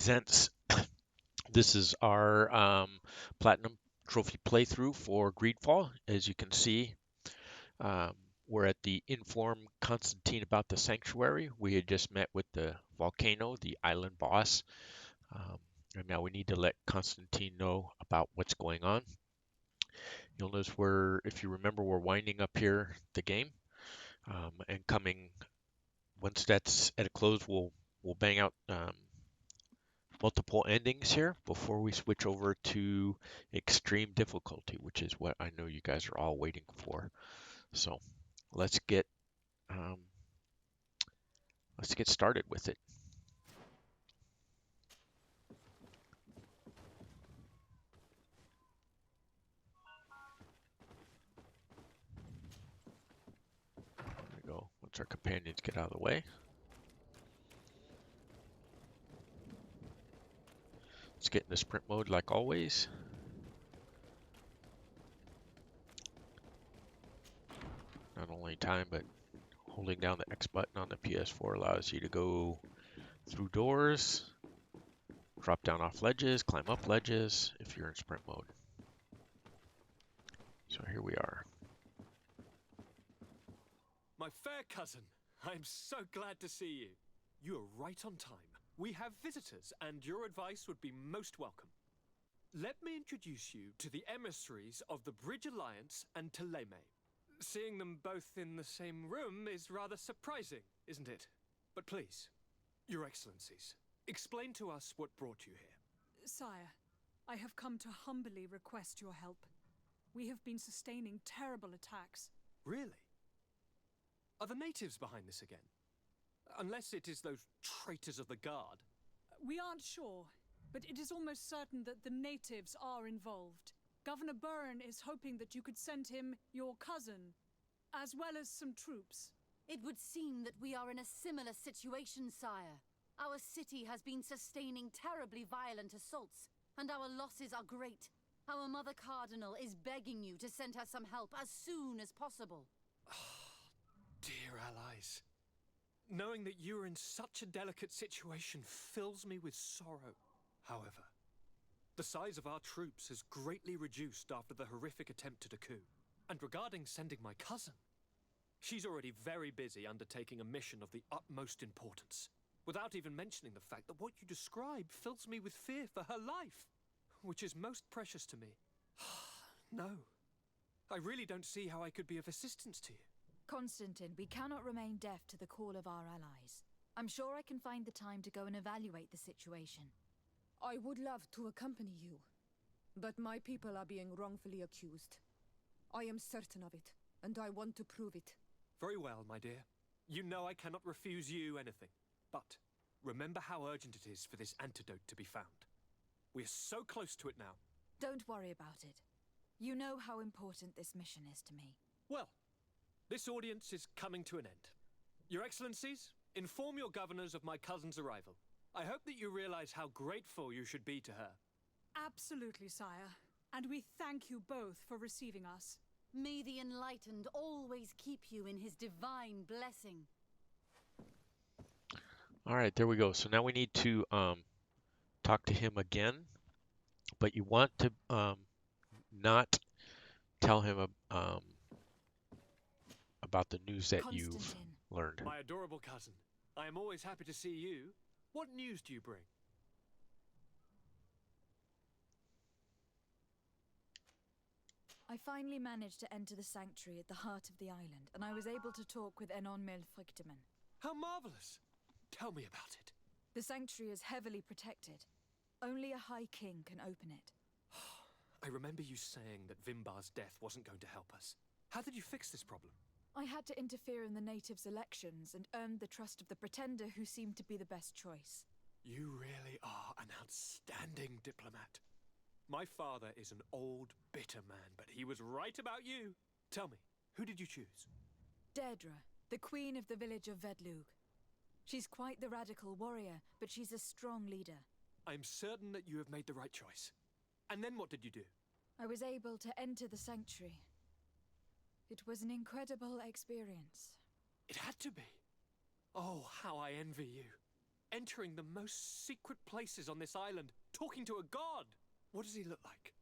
Presents. This is our Platinum Trophy playthrough for GreedFall. As you can see, um, we're at the inform Constantin about the sanctuary. We had just met with the volcano, the island boss, um, and now we need to let Constantin know about what's going on. You'll notice if you remember, we're winding up here the game, and coming once that's at a close, we'll bang out multiple endings here before we switch over to extreme difficulty, which is what I know you guys are all waiting for. So let's get um, let's get started with it. There we go. Once our companions get out of the way, let's get into sprint mode like always. Not only time, but holding down the X button on the PS4 allows you to go through doors, drop down off ledges, climb up ledges if you're in sprint mode. So here we are. My fair cousin, I'm so glad to see you. You are right on time. We have visitors, and your advice would be most welcome. Let me introduce you to the emissaries of the Bridge Alliance and Teleme. Seeing them both in the same room is rather surprising, isn't it? But please, your excellencies, explain to us what brought you here. Sire, I have come to humbly request your help. We have been sustaining terrible attacks. Really? Are the natives behind this again? Unless it is those traitors of the guard. We aren't sure, but it is almost certain that the natives are involved. Governor Byrne is hoping that you could send him your cousin, as well as some troops. It would seem that we are in a similar situation, sire. Our city has been sustaining terribly violent assaults, and our losses are great. Our Mother Cardinal is begging you to send her some help as soon as possible. Dear allies, knowing that you are in such a delicate situation fills me with sorrow. However, the size of our troops has greatly reduced after the horrific attempt at a coup. And regarding sending my cousin, she's already very busy undertaking a mission of the utmost importance, without even mentioning the fact that what you describe fills me with fear for her life, which is most precious to me. No, I really don't see how I could be of assistance to you. Constantin, we cannot remain deaf to the call of our allies. I'm sure I can find the time to go and evaluate the situation. I would love to accompany you, but my people are being wrongfully accused. I am certain of it, and I want to prove it. Very well, my dear. You know I cannot refuse you anything. But remember how urgent it is for this antidote to be found. We are so close to it now. Don't worry about it. You know how important this mission is to me. Well, this audience is coming to an end. Your Excellencies, inform your governors of my cousin's arrival. I hope that you realize how grateful you should be to her. Absolutely, sire. And we thank you both for receiving us. May the Enlightened always keep you in his divine blessing. All right, there we go. So now we need to talk to him again, but you want to not tell him about the news that you've Constantin. learned. My adorable cousin, I am always happy to see you. What news do you bring? I finally managed to enter the sanctuary at the heart of the island, and I was able to talk with Enon Melfrichtemann. How marvelous! Tell me about it. The sanctuary is heavily protected. Only a High King can open it. I remember you saying that Vimbar's death wasn't going to help us. How did you fix this problem? I had to interfere in the natives' elections and earned the trust of the pretender who seemed to be the best choice. You really are an outstanding diplomat. My father is an old, bitter man, but he was right about you. Tell me, who did you choose? Deirdre, the queen of the village of Vedlug. She's quite the radical warrior, but she's a strong leader. I'm certain that you have made the right choice. And then what did you do? I was able to enter the sanctuary. It was an incredible experience. It had to be. Oh, how I envy you. entering the most secret places on this island, talking to a god. What does he look like?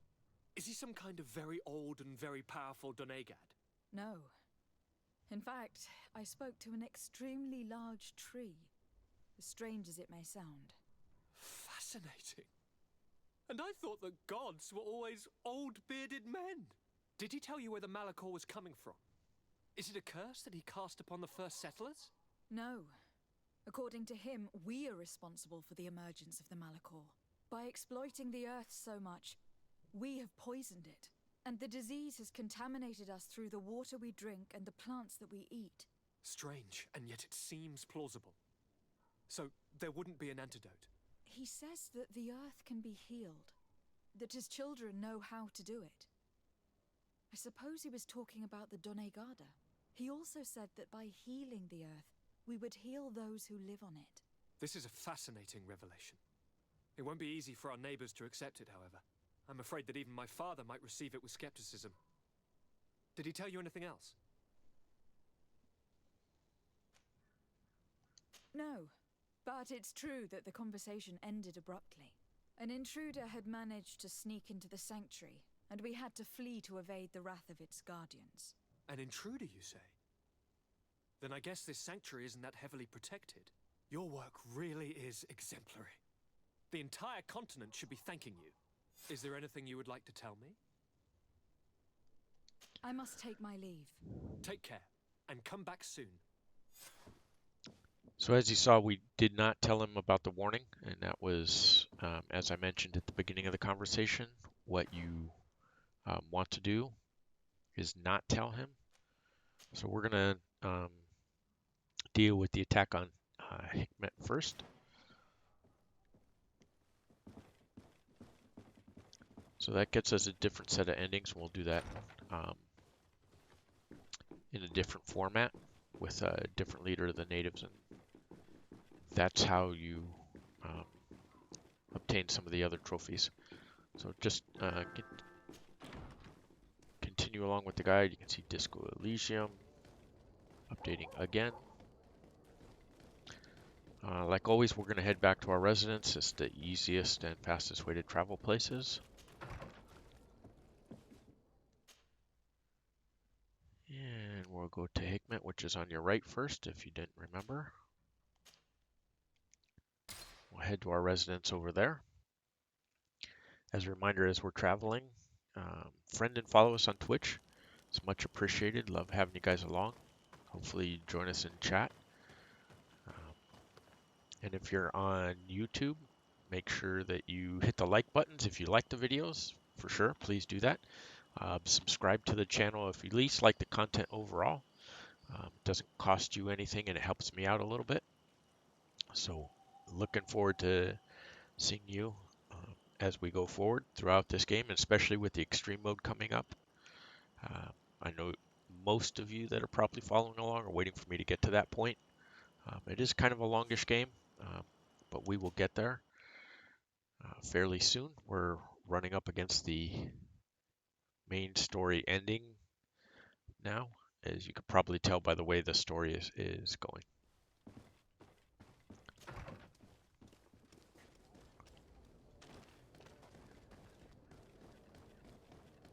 Is he some kind of very old and very powerful Donegad? No. In fact, I spoke to an extremely large tree, as strange as it may sound. Fascinating. And I thought that gods were always old bearded men. Did he tell you where the Malachor was coming from? Is it a curse that he cast upon the first settlers? No. According to him, we are responsible for the emergence of the Malachor. By exploiting the earth so much, we have poisoned it. And the disease has contaminated us through the water we drink and the plants that we eat. Strange, and yet it seems plausible. So there wouldn't be an antidote? He says that the earth can be healed, that his children know how to do it. I suppose he was talking about the Donegada. He also said that by healing the earth, we would heal those who live on it. This is a fascinating revelation. It won't be easy for our neighbors to accept it, however. I'm afraid that even my father might receive it with skepticism. Did he tell you anything else? No, but it's true that the conversation ended abruptly. An intruder had managed to sneak into the sanctuary, and we had to flee to evade the wrath of its guardians. An intruder, you say? Then I guess this sanctuary isn't that heavily protected. Your work really is exemplary. The entire continent should be thanking you. Is there anything you would like to tell me? I must take my leave. Take care, and come back soon. So as you saw, we did not tell him about the warning, and that was, as I mentioned at the beginning of the conversation, what you want to do is not tell him. So we're going to deal with the attack on Hikmet first. So that gets us a different set of endings. We'll do that in a different format with a different leader of the natives, and that's how you obtain some of the other trophies. So just continue along with the guide. You can see Disco Elysium updating again. Like always, we're going to head back to our residence. It's the easiest and fastest way to travel places. And we'll go to Hikmet, which is on your right first, if you didn't remember. We'll head to our residence over there. As a reminder, as we're traveling, friend and follow us on Twitch. It's much appreciated. Love having you guys along. Hopefully you join us in chat. And if you're on YouTube, make sure that you hit the like buttons if you like the videos. For sure, please do that. Subscribe to the channel if you at least like the content overall. It doesn't cost you anything and it helps me out a little bit. So looking forward to seeing you as we go forward throughout this game, especially with the extreme mode coming up. I know most of you that are probably following along are waiting for me to get to that point. It is kind of a longish game, but we will get there fairly soon. We're running up against the main story ending now, as you could probably tell by the way the story is going.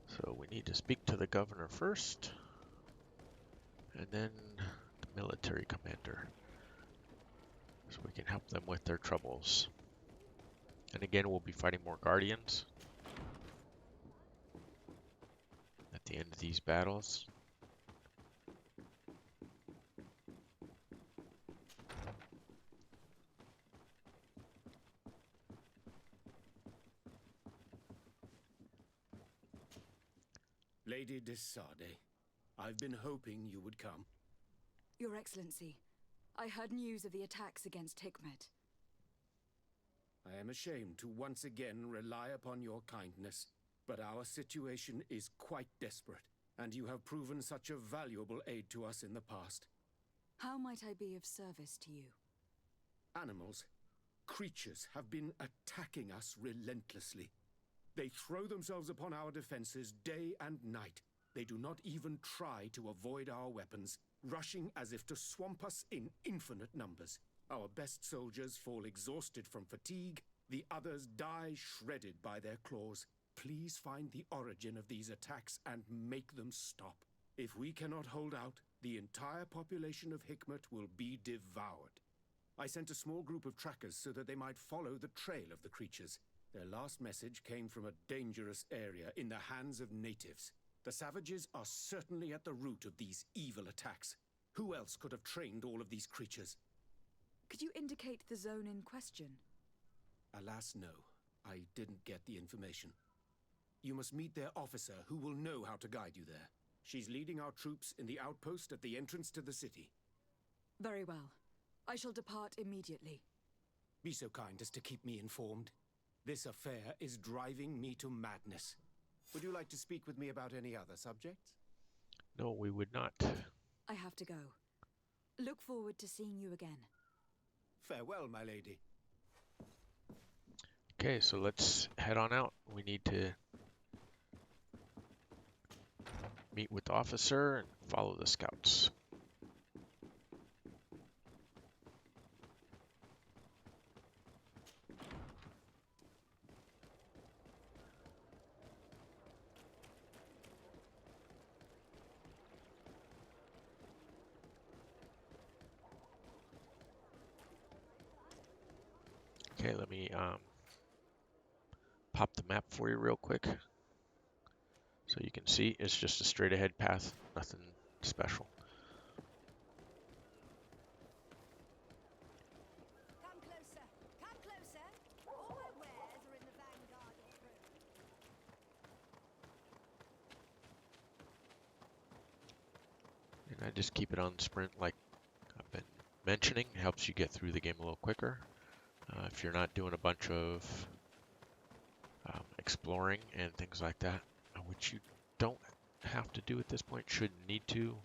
So we need to speak to the governor first, and then the military commander, so we can help them with their troubles. And again, we'll be fighting more guardians at the end of these battles. Lady Desade, I've been hoping you would come. Your Excellency, I heard news of the attacks against Hikmet. I am ashamed to once again rely upon your kindness, but our situation is quite desperate, and you have proven such a valuable aid to us in the past. How might I be of service to you? Animals, creatures have been attacking us relentlessly. They throw themselves upon our defenses day and night. They do not even try to avoid our weapons, rushing as if to swamp us in infinite numbers. Our best soldiers fall exhausted from fatigue, the others die shredded by their claws. Please find the origin of these attacks and make them stop. If we cannot hold out, the entire population of Hikmet will be devoured. I sent a small group of trackers so that they might follow the trail of the creatures. Their last message came from a dangerous area in the hands of natives. The savages are certainly at the root of these evil attacks. Who else could have trained all of these creatures? Could you indicate the zone in question? Alas, no. I didn't get the information. You must meet their officer, who will know how to guide you there. She's leading our troops in the outpost at the entrance to the city. Very well. I shall depart immediately. Be so kind as to keep me informed. This affair is driving me to madness. Would you like to speak with me about any other subjects? No, we would not. I have to go. Look forward to seeing you again. Farewell, my lady. Okay, so let's head on out. We need to meet with the officer and follow the scouts. Okay, let me pop the map for you real quick. So you can see it's just a straight ahead path, nothing special. Come closer. Come closer. All my wares are in the vanguard of the road. And I just keep it on sprint like I've been mentioning. It helps you get through the game a little quicker. If you're not doing a bunch of exploring and things like that, which you don't have to do at this point, shouldn't need to,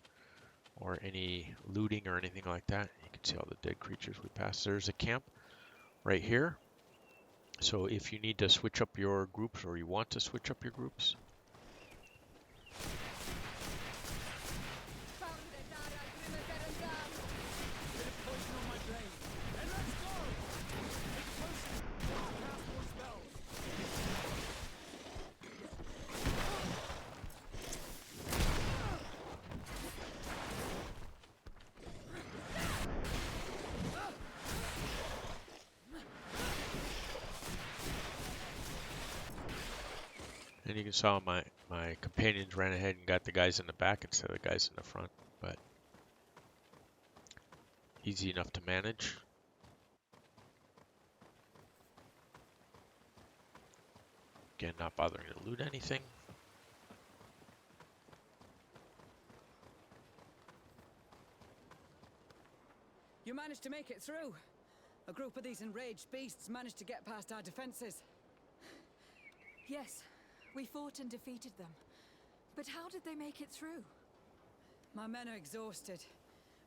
or any looting or anything like that. You can see all the dead creatures we passed. There's a camp right here. So if you need to switch up your groups, or you want to switch up your groups, and you can saw my companions ran ahead and got the guys in the back instead of the guys in the front, but easy enough to manage. Again, not bothering to loot anything. You managed to make it through. A group of these enraged beasts managed to get past our defenses. Yes, we fought and defeated them. But how did they make it through? My men are exhausted.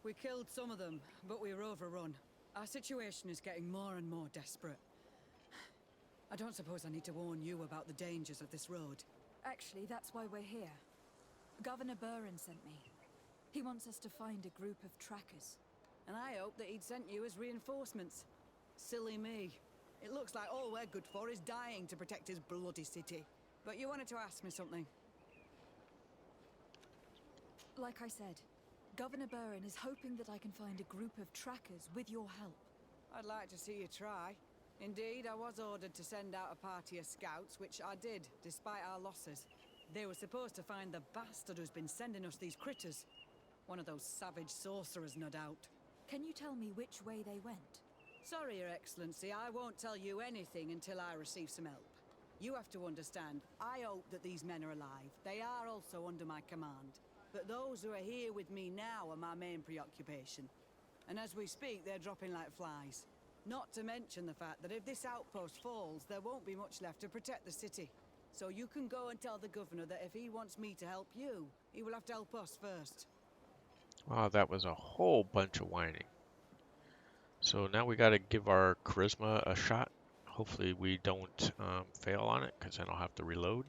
We killed some of them, but we were overrun. Our situation is getting more and more desperate. I don't suppose I need to warn you about the dangers of this road. Actually, that's why we're here. Governor Buren sent me. He wants us to find a group of trackers. And I hope that he'd sent you as reinforcements. Silly me. It looks like all we're good for is dying to protect his bloody city. But you wanted to ask me something. Like I said, Governor Buren is hoping that I can find a group of trackers with your help. I'd like to see you try. Indeed, I was ordered to send out a party of scouts, which I did, despite our losses. They were supposed to find the bastard who's been sending us these critters. One of those savage sorcerers, no doubt. Can you tell me which way they went? Sorry, Your Excellency, I won't tell you anything until I receive some help. You have to understand, I hope that these men are alive. They are also under my command. But those who are here with me now are my main preoccupation. And as we speak, they're dropping like flies. Not to mention the fact that if this outpost falls, there won't be much left to protect the city. So you can go and tell the governor that if he wants me to help you, he will have to help us first. Wow, that was a whole bunch of whining. So now we got to give our charisma a shot. Hopefully we don't fail on it, because then I'll have to reload.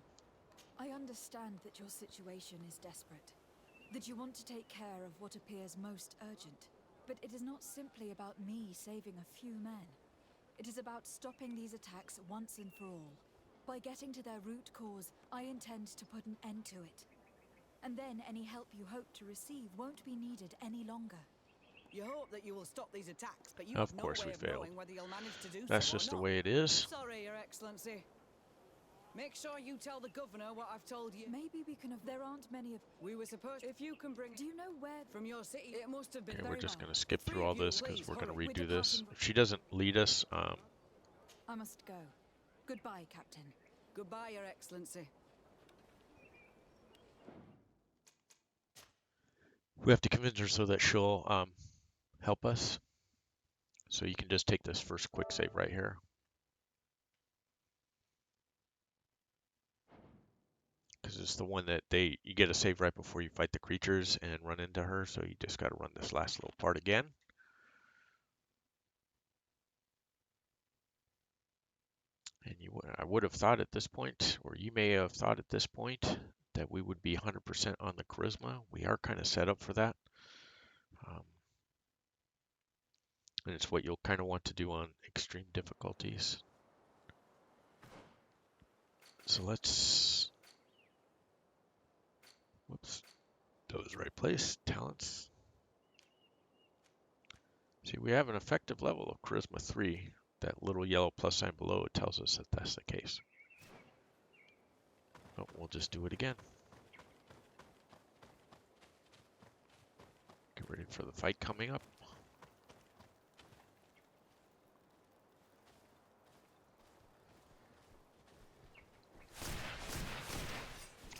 I understand that your situation is desperate. That you want to take care of what appears most urgent. But it is not simply about me saving a few men. It is about stopping these attacks once and for all. By getting to their root cause, I intend to put an end to it. And then any help you hope to receive won't be needed any longer. You hope that you will stop these attacks, but you Of have no course way we of failed. knowing whether you'll manage to do That's so or just the not. way it is. Sorry, Your Excellency. Make sure you tell the governor what I've told you. Maybe we can there aren't many of... We were supposed... If you can bring... Do you know where... From your city, it must have been Okay, very we're just well. going to skip The three through all of you, this because please, we're going to hurry. redo this. If she doesn't lead us, I must go. Goodbye, Captain. Goodbye, Your Excellency. we have to convince her so that she'll help us. So you can just take this first quick save right here. Because it's the one that you get a save right before you fight the creatures and run into her. So you just got to run this last little part again. And I would have thought at this point, or you may have thought at this point, that we would be 100% on the charisma. We are kind of set up for that. And it's what you'll kind of want to do on extreme difficulties. So let's, whoops, that was the right place, talents. See, we have an effective level of charisma 3. That little yellow plus sign below, it tells us that that's the case. But we'll just do it again. Get ready for the fight coming up.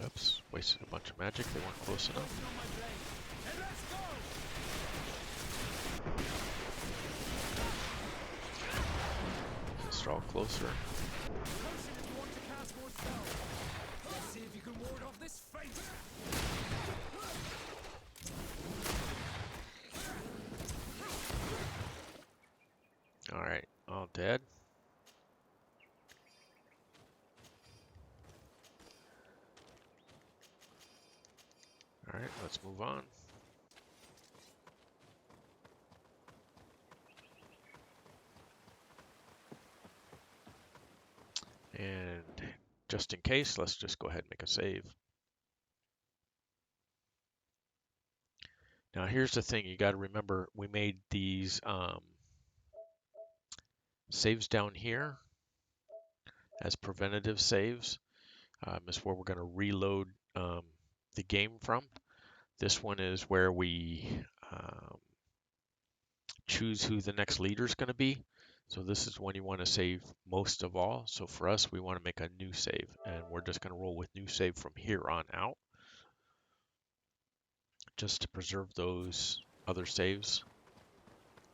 Oops, wasted a bunch of magic. They weren't close enough. Let's draw closer. Let's see if you can ward off this fate. Alright, all dead. Alright, let's move on. And just in case, let's just go ahead and make a save. Now here's the thing, you got to remember we made these saves down here as preventative saves. Is where we're going to reload the game from. This one is where we choose who the next leader is going to be. So this is when you want to save most of all. So for us, we want to make a new save, and we're just going to roll with new save from here on out, just to preserve those other saves.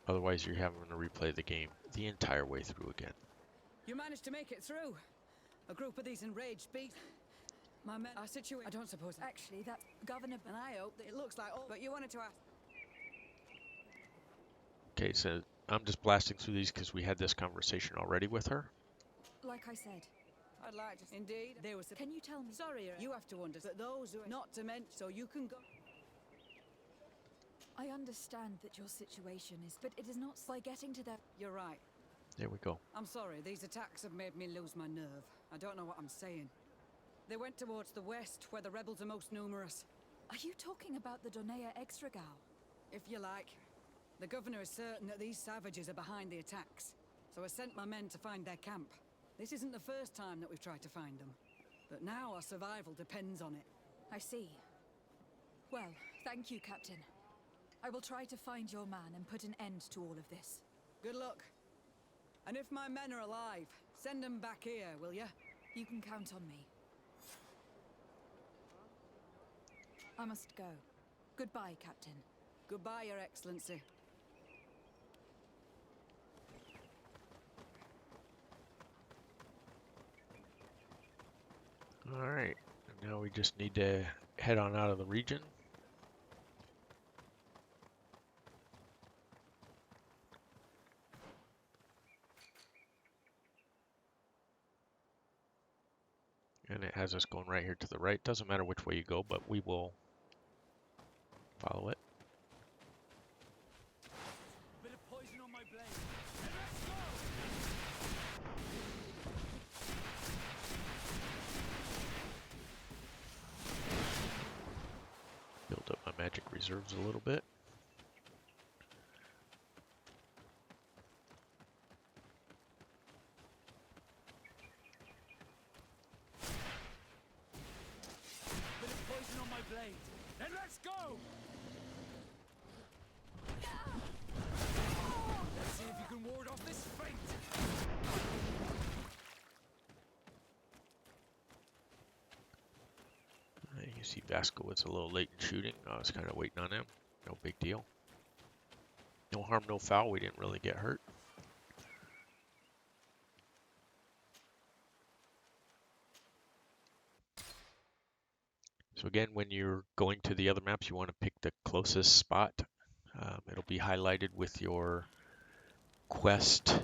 Otherwise, you're having to replay the game the entire way through again. You managed to make it through. A group of these enraged beasts. My men are situated. I don't suppose. Actually, that's Governor... And I hope that it looks like all. But you wanted to ask. Okay, so I'm just blasting through these because we had this conversation already with her. Like I said. I'd like to. Indeed, there was. Can you tell me... Sorry, you have to understand that those who are not to mention, so you can go. I understand that your situation is... But it is not by getting to that... You're right. There we go. I'm sorry, these attacks have made me lose my nerve. I don't know what I'm saying. They went towards the west, where the rebels are most numerous. Are you talking about the Donea Extragao? If you like. The governor is certain that these savages are behind the attacks, so I sent my men to find their camp. This isn't the first time that we've tried to find them, but now our survival depends on it. I see. Well, thank you, Captain. I will try to find your man and put an end to all of this. Good luck. And if my men are alive, send them back here, will you? You can count on me. I must go. Goodbye, Captain. Goodbye, Your Excellency. Alright, now we just need to head on out of the region. And it has us going right here to the right. Doesn't matter which way you go, but we will follow it. reserves a little bit. Bit of poison on my blade. Then let's go! Let's see if you can ward off this fate. You see Vasco was a little late in shooting. I was kind of waiting on him. No big deal. No harm, no foul. We didn't really get hurt. So again, when you're going to the other maps, you want to pick the closest spot. It'll be highlighted with your quest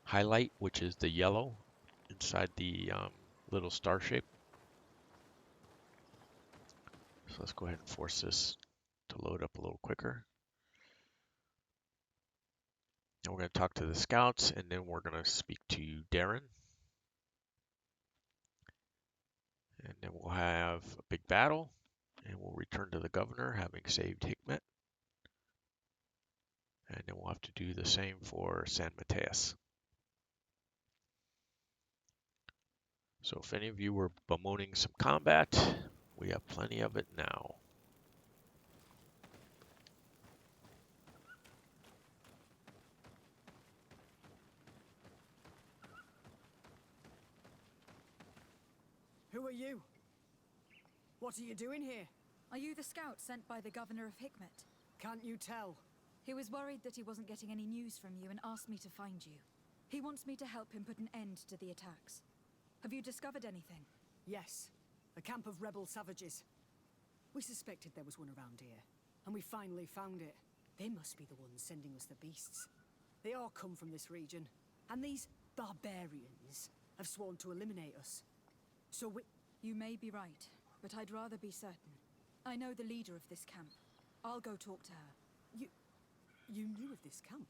highlight, which is the yellow inside the little star shape. So let's go ahead and force this to load up a little quicker. And we're going to talk to the scouts, and then we're going to speak to Darren. And then we'll have a big battle, and we'll return to the governor, having saved Hikmet. And then we'll have to do the same for San Mateus. So if any of you were bemoaning some combat, we have plenty of it now. Who are you? What are you doing here? Are you the scout sent by the governor of Hikmet? Can't you tell? He was worried that he wasn't getting any news from you and asked me to find you. He wants me to help him put an end to the attacks. Have you discovered anything? Yes. A camp of rebel savages. We suspected there was one around here, and we finally found it. They must be the ones sending us the beasts. They all come from this region, and these barbarians have sworn to eliminate us. So we... You may be right, but I'd rather be certain. I know the leader of this camp. I'll go talk to her. You knew of this camp?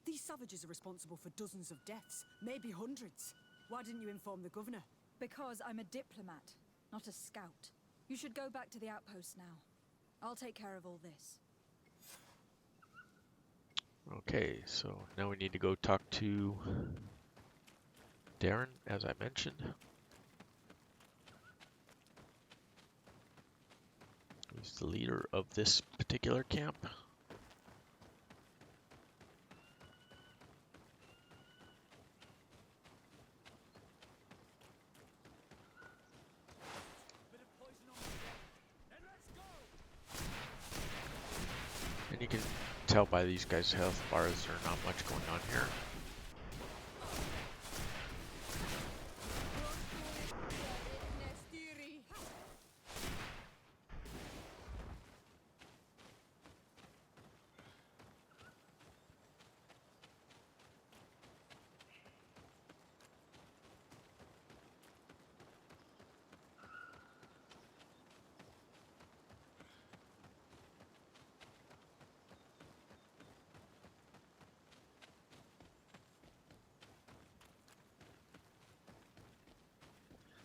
These savages are responsible for dozens of deaths, maybe hundreds. Why didn't you inform the governor? Because I'm a diplomat, not a scout. You should go back to the outpost now. I'll take care of all this. Okay, so now we need to go talk to Darren, as I mentioned. He's the leader of this particular camp. And you can tell by these guys' health bars there's not much going on here.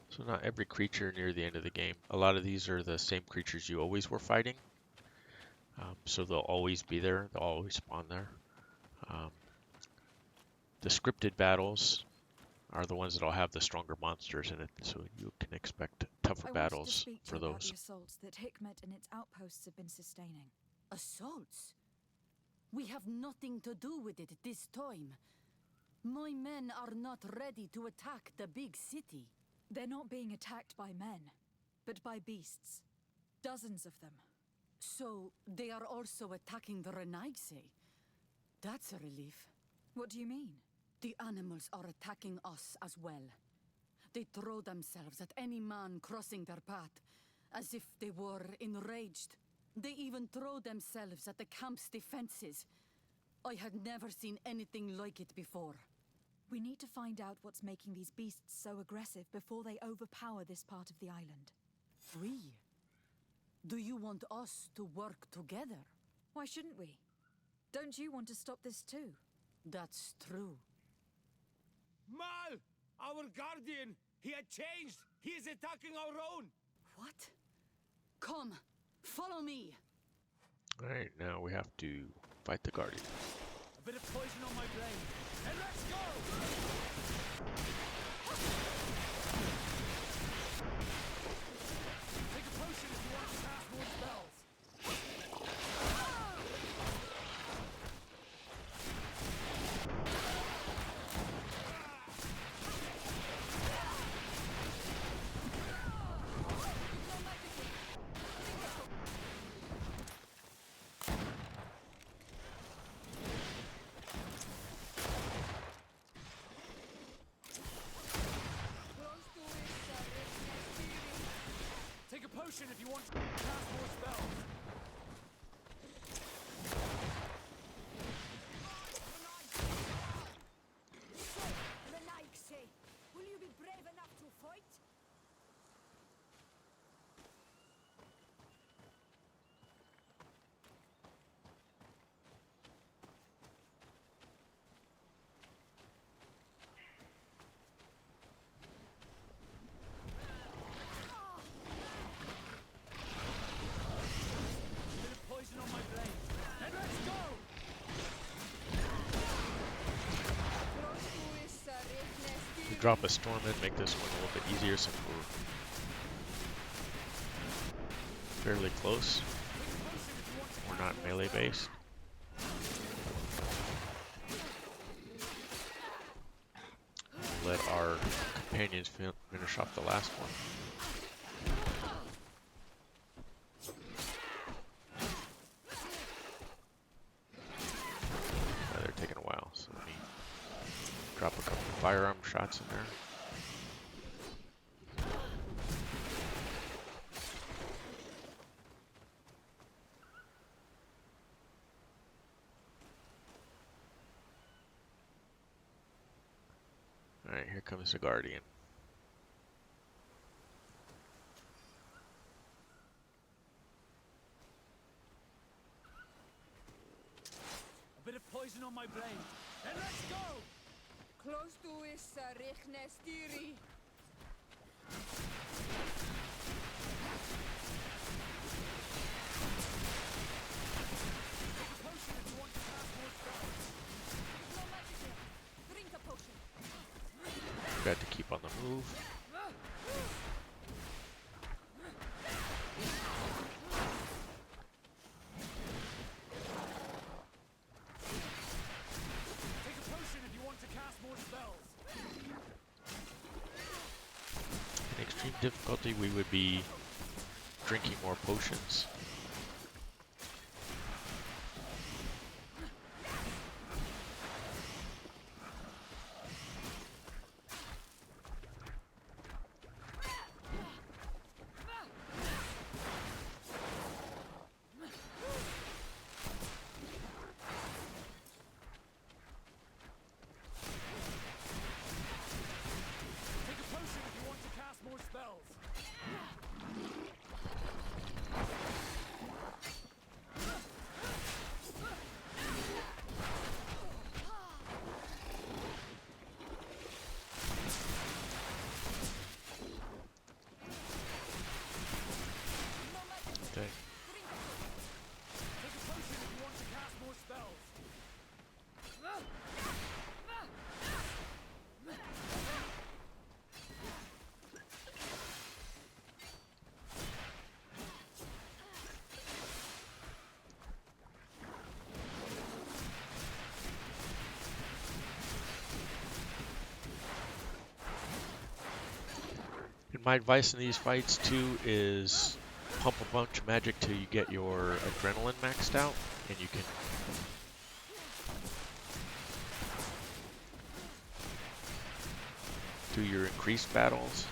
So not every creature near the end of the game. A lot of these are the same creatures you always were fighting. So they'll always be there. They'll always spawn there. The scripted battles are the ones that'll have the stronger monsters in it. So you can expect tougher battles for those. The assaults that Hikmet and its outposts have been sustaining. Assaults? We have nothing to do with it this time. My men are not ready to attack the big city. They're not being attacked by men, but by beasts. Dozens of them. So, they are also attacking the Renaigse. That's a relief. What do you mean? The animals are attacking us as well. They throw themselves at any man crossing their path, as if they were enraged. They even throw themselves at the camp's defenses. I had never seen anything like it before. We need to find out what's making these beasts so aggressive before they overpower this part of the island. We? Do you want us to work together? Why shouldn't we? Don't you want to stop this too? That's true. Mal! Our guardian! He had changed! He is attacking our own! What? Come! Follow me. Alright, now we have to fight the Guardian. A bit of poison on my blade. And let's go! Take a potion if you want to cast more spells. Take a potion if you want to cast more spells. Will you be brave enough to fight? A bit of poison on my blade. And let's go! We drop a storm in, make this one a little bit easier since we're fairly close. We're not melee based. We'll let our companions finish off the last one. They're taking a while, so let me drop a couple firearm shots in there. Alright, here comes the Guardian. A bit of poison on my blade. And let's go! Close to is Richnestiri. Take a potion if you want to cast more spells. No magic here. Drink a potion. Got to keep on the move. Take a potion if you want to cast more spells. In extreme difficulty, we would be drinking more potions. Take a potion if you want to cast more spells. Okay. Take a potion if you want to cast more spells. And my advice in these fights too is pump a bunch of magic till you get your adrenaline maxed out, and you can do your increased battles.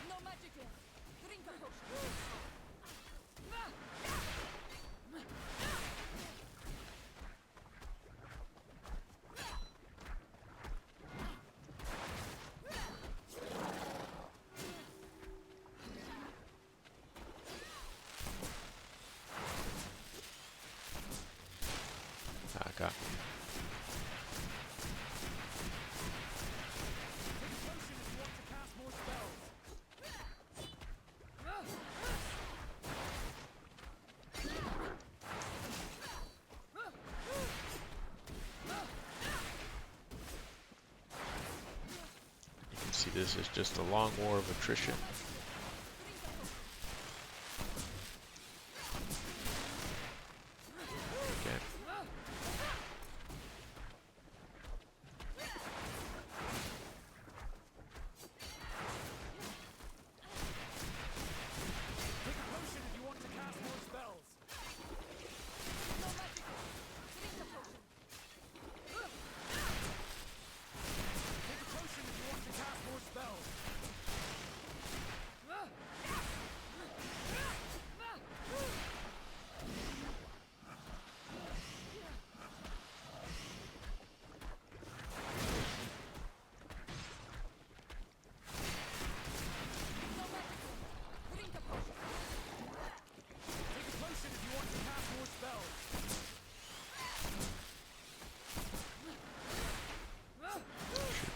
No magic here. Drink a potion. Ah, got me. Take a potion if you want to cast more spells. see this as just a long war of attrition. Again.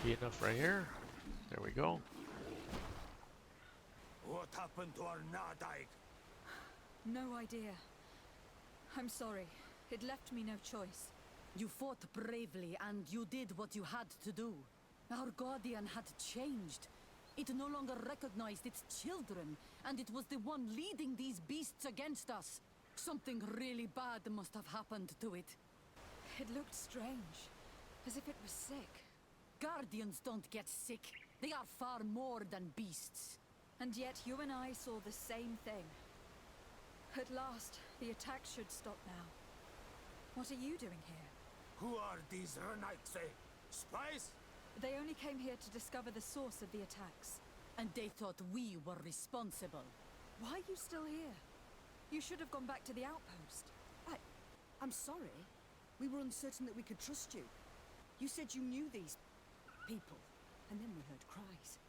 Be enough right here. There we go. What happened to our Nadaig? No idea. I'm sorry. It left me no choice. You fought bravely and you did what you had to do. Our guardian had changed. It no longer recognized its children, and it was the one leading these beasts against us. Something really bad must have happened to it. It looked strange, as if it was sick. Guardians don't get sick. They are far more than beasts. And yet you and I saw the same thing. At last, the attack should stop now. What are you doing here? Who are these Renaitse? Spies? They only came here to discover the source of the attacks. And they thought we were responsible. Why are you still here? You should have gone back to the outpost. I'm sorry. We were uncertain that we could trust you. You said you knew these people, and then we heard cries,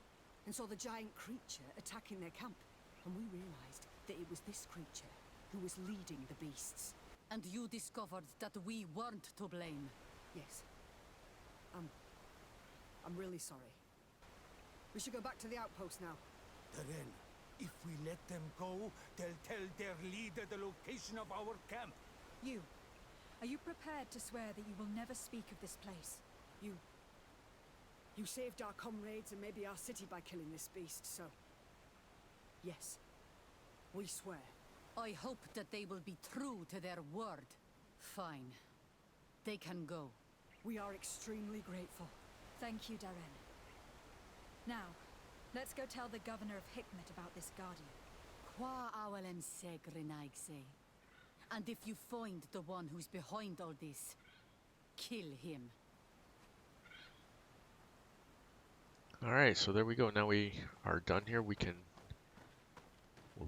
and saw the giant creature attacking their camp, and we realized that it was this creature who was leading the beasts. And you discovered that we weren't to blame. Yes. I'm really sorry. We should go back to the outpost now. Then, if we let them go, they'll tell their leader the location of our camp. Are you prepared to swear that you will never speak of this place? You saved our comrades and maybe our city by killing this beast, so... Yes. We swear. I hope that they will be true to their word. Fine. They can go. We are extremely grateful. Thank you, Darren. Now, let's go tell the governor of Hikmet about this guardian. Qua awalen segrenaigse. And if you find the one who's behind all this, kill him. Alright, so there we go. Now we are done here. We'll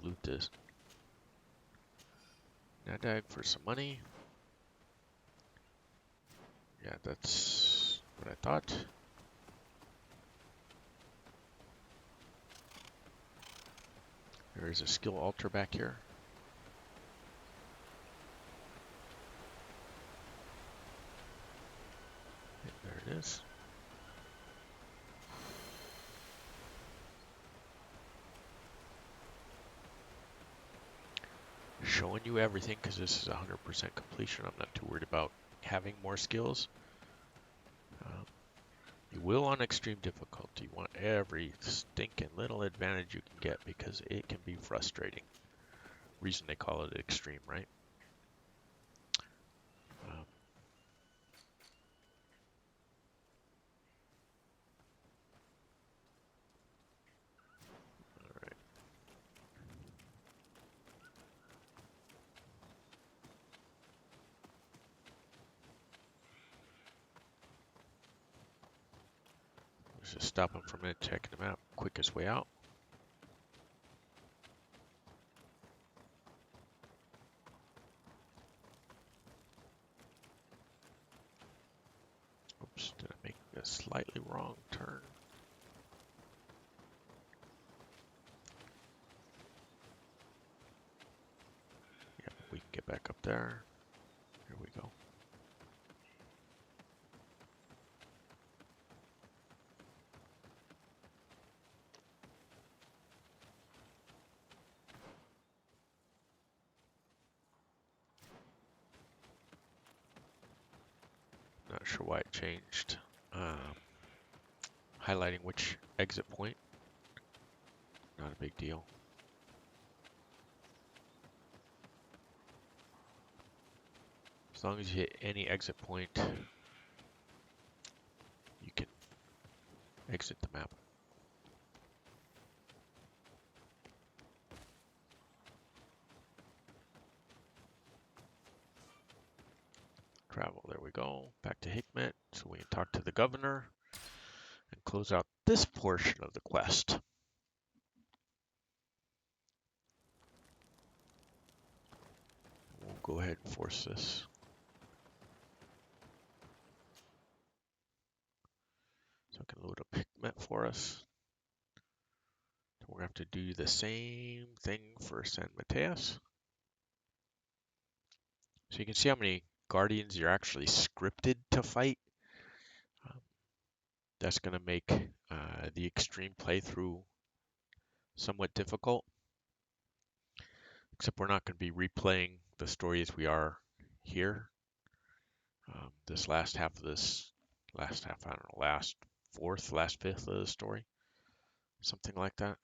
loot this Nadaig for some money. Yeah, that's what I thought. There is a skill altar back here. And there it is. Showing you everything because this is 100% completion. I'm not too worried about having more skills. You will on extreme difficulty want every stinking little advantage you can get because it can be frustrating. Reason they call it extreme, right? Alright. Let's just stop them for a minute, checking them out. Quickest way out. Oops, did I make a slightly wrong turn? Yeah, we can get back up there. Here we go. Not sure why it changed. highlighting which exit point. Not a big deal. As long as you hit any exit point, you can exit the map. Travel, there we go. Back to Hikmet, so we can talk to the governor and close out this portion of the quest. We'll go ahead and force this. So I can load up Hikmet for us. So we're going to have to do the same thing for San Mateus. So you can see how many guardians you're actually scripted to fight. That's going to make the extreme playthrough somewhat difficult. Except we're not going to be replaying the story as we are here. This last half of I don't know, last fifth of the story. Something like that.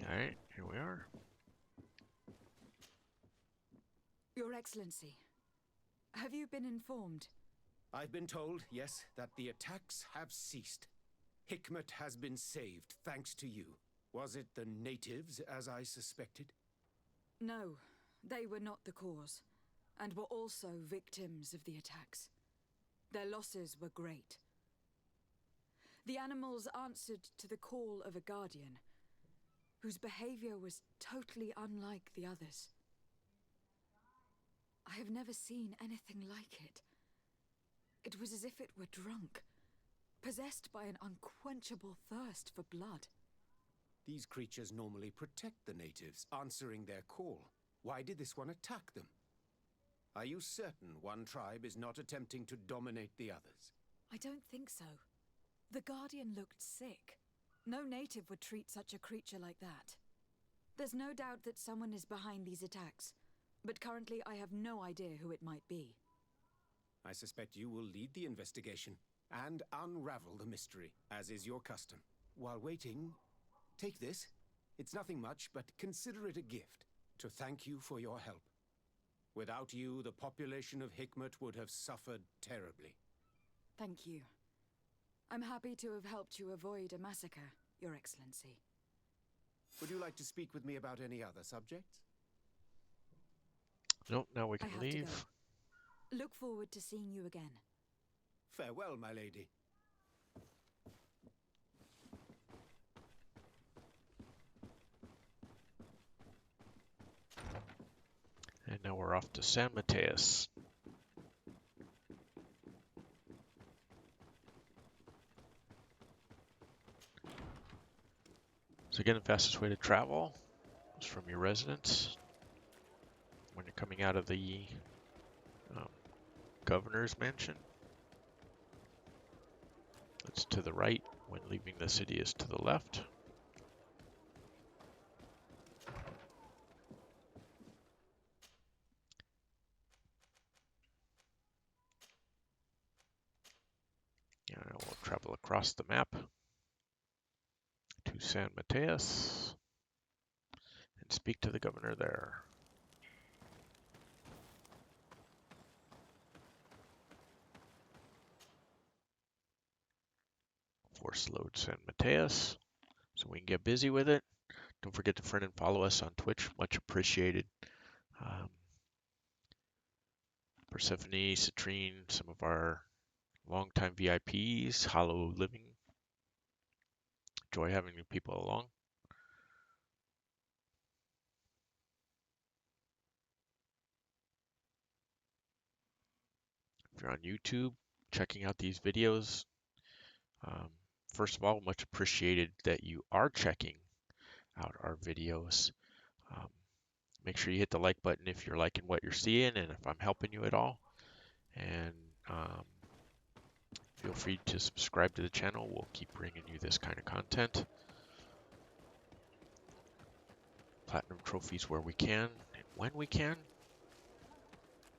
Alright, here we are. Your Excellency, have you been informed? I've been told, yes, that the attacks have ceased. Hikmet has been saved, thanks to you. Was it the natives, as I suspected? No, they were not the cause, and were also victims of the attacks. Their losses were great. The animals answered to the call of a guardian, whose behavior was totally unlike the others. I have never seen anything like it. It was as if it were drunk, possessed by an unquenchable thirst for blood. These creatures normally protect the natives, answering their call. Why did this one attack them? Are you certain one tribe is not attempting to dominate the others? I don't think so. The Guardian looked sick. No native would treat such a creature like that. There's no doubt that someone is behind these attacks, but currently I have no idea who it might be. I suspect you will lead the investigation and unravel the mystery, as is your custom. While waiting, take this. It's nothing much, but consider it a gift to thank you for your help. Without you, the population of Hikmet would have suffered terribly. Thank you. I'm happy to have helped you avoid a massacre, Your Excellency. Would you like to speak with me about any other subjects? Nope, now we can I have leave. to go. Look forward to seeing you again. Farewell, my lady. And now we're off to San Mateus. So again, the fastest way to travel is from your residence. When you're coming out of the governor's mansion, it's to the right. When leaving the city is to the left. And we'll travel across the map to San Mateus and speak to the governor there. Force load San Mateus so we can get busy with it. Don't forget to friend and follow us on Twitch. Much appreciated. Persephone, Citrine, some of our longtime VIPs, Hollow Living. Enjoy having new people along. you're on YouTube, checking out these videos. First of all, much appreciated that you are checking out our videos. Make sure you hit the like button if you're liking what you're seeing and if I'm helping you at all. And feel free to subscribe to the channel. We'll keep bringing you this kind of content. Platinum trophies where we can and when we can.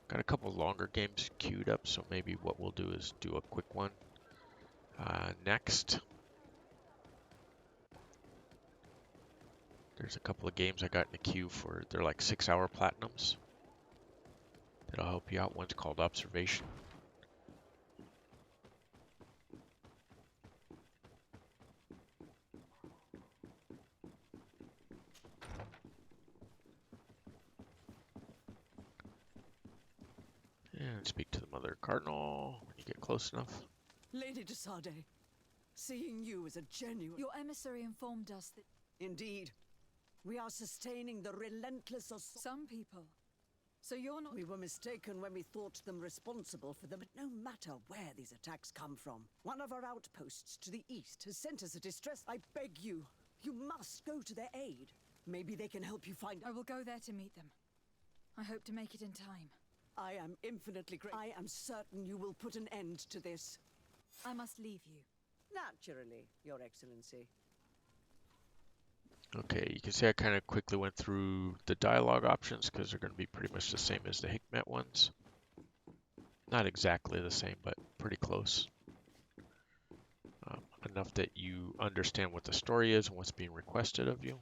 Got a couple longer games queued up, so maybe what we'll do is do a quick one next. There's a couple of games I got in the queue for, they're like 6-hour platinums. That'll help you out. One's called Observation. And speak to the Mother Cardinal when you get close enough. Lady de Sade, seeing you as a genuine... Your emissary informed us that Indeed. We are sustaining the relentless assault. some people. So you're not. We were mistaken when we thought them responsible for them, but no matter where these attacks come from, one of our outposts to the east has sent us a distress. I beg you, you must go to their aid. Maybe they can help you find... I will go there to meet them. I hope to make it in time. I am infinitely grateful. I am certain you will put an end to this. I must leave you. Naturally, Your Excellency. Okay, you can see I kind of quickly went through the dialogue options because they're going to be pretty much the same as the Hikmet ones. Not exactly the same, but pretty close. Enough that you understand what the story is and what's being requested of you.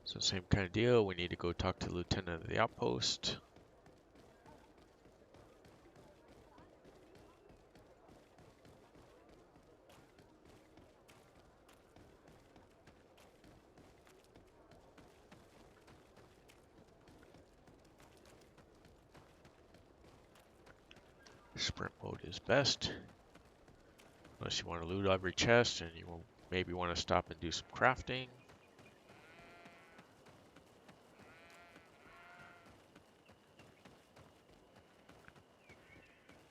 So same kind of deal. We need to go talk to the lieutenant of the outpost. Sprint mode is best. Unless you want to loot every chest and you will maybe want to stop and do some crafting.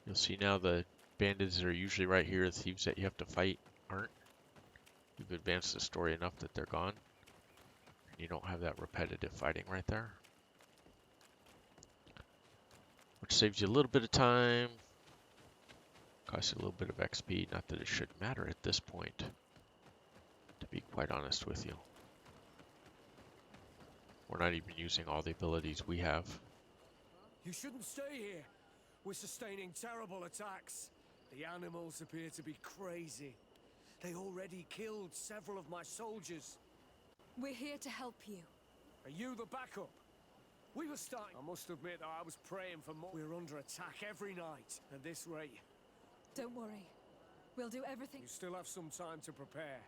You'll see now the bandits that are usually right here, the thieves that you have to fight, aren't. You've advanced the story enough that they're gone. And you don't have that repetitive fighting right there. Which saves you a little bit of time. Costs you a little bit of XP. Not that it should matter at this point, to be quite honest with you. We're not even using all the abilities we have. You shouldn't stay here. We're sustaining terrible attacks. The animals appear to be crazy. They already killed several of my soldiers. We're here to help you. Are you the backup? We were starting... I must admit, I was praying for more. We're under attack every night at this rate. Don't worry. We'll do everything. You still have some time to prepare.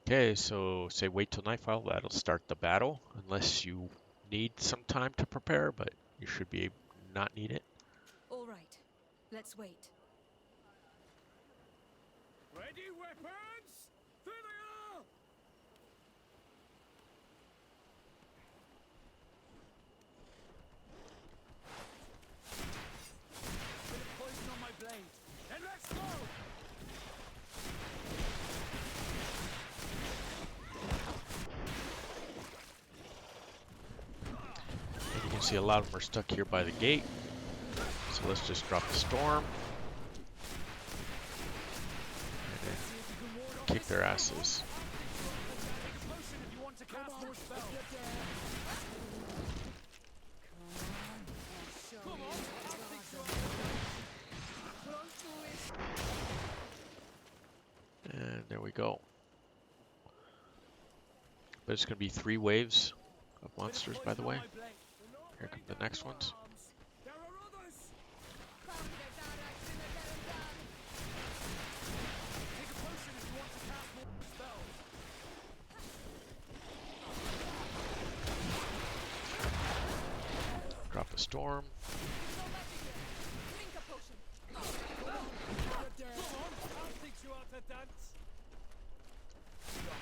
Okay, so say wait till nightfall. That'll start the battle, unless you need some time to prepare, but you should be not need it. All right. Let's wait. Ready, weapons? There they are! Bit of poison on my blade. Then let's go! And you can see a lot of them are stuck here by the gate. So let's just drop the storm. And then kick their asses. And there we go. But it's going to be 3 waves of monsters, by the way. Here come the next ones. There are others! Take a potion if you want to cast more spells. Drop the storm. I'll teach you how to dance. Come on,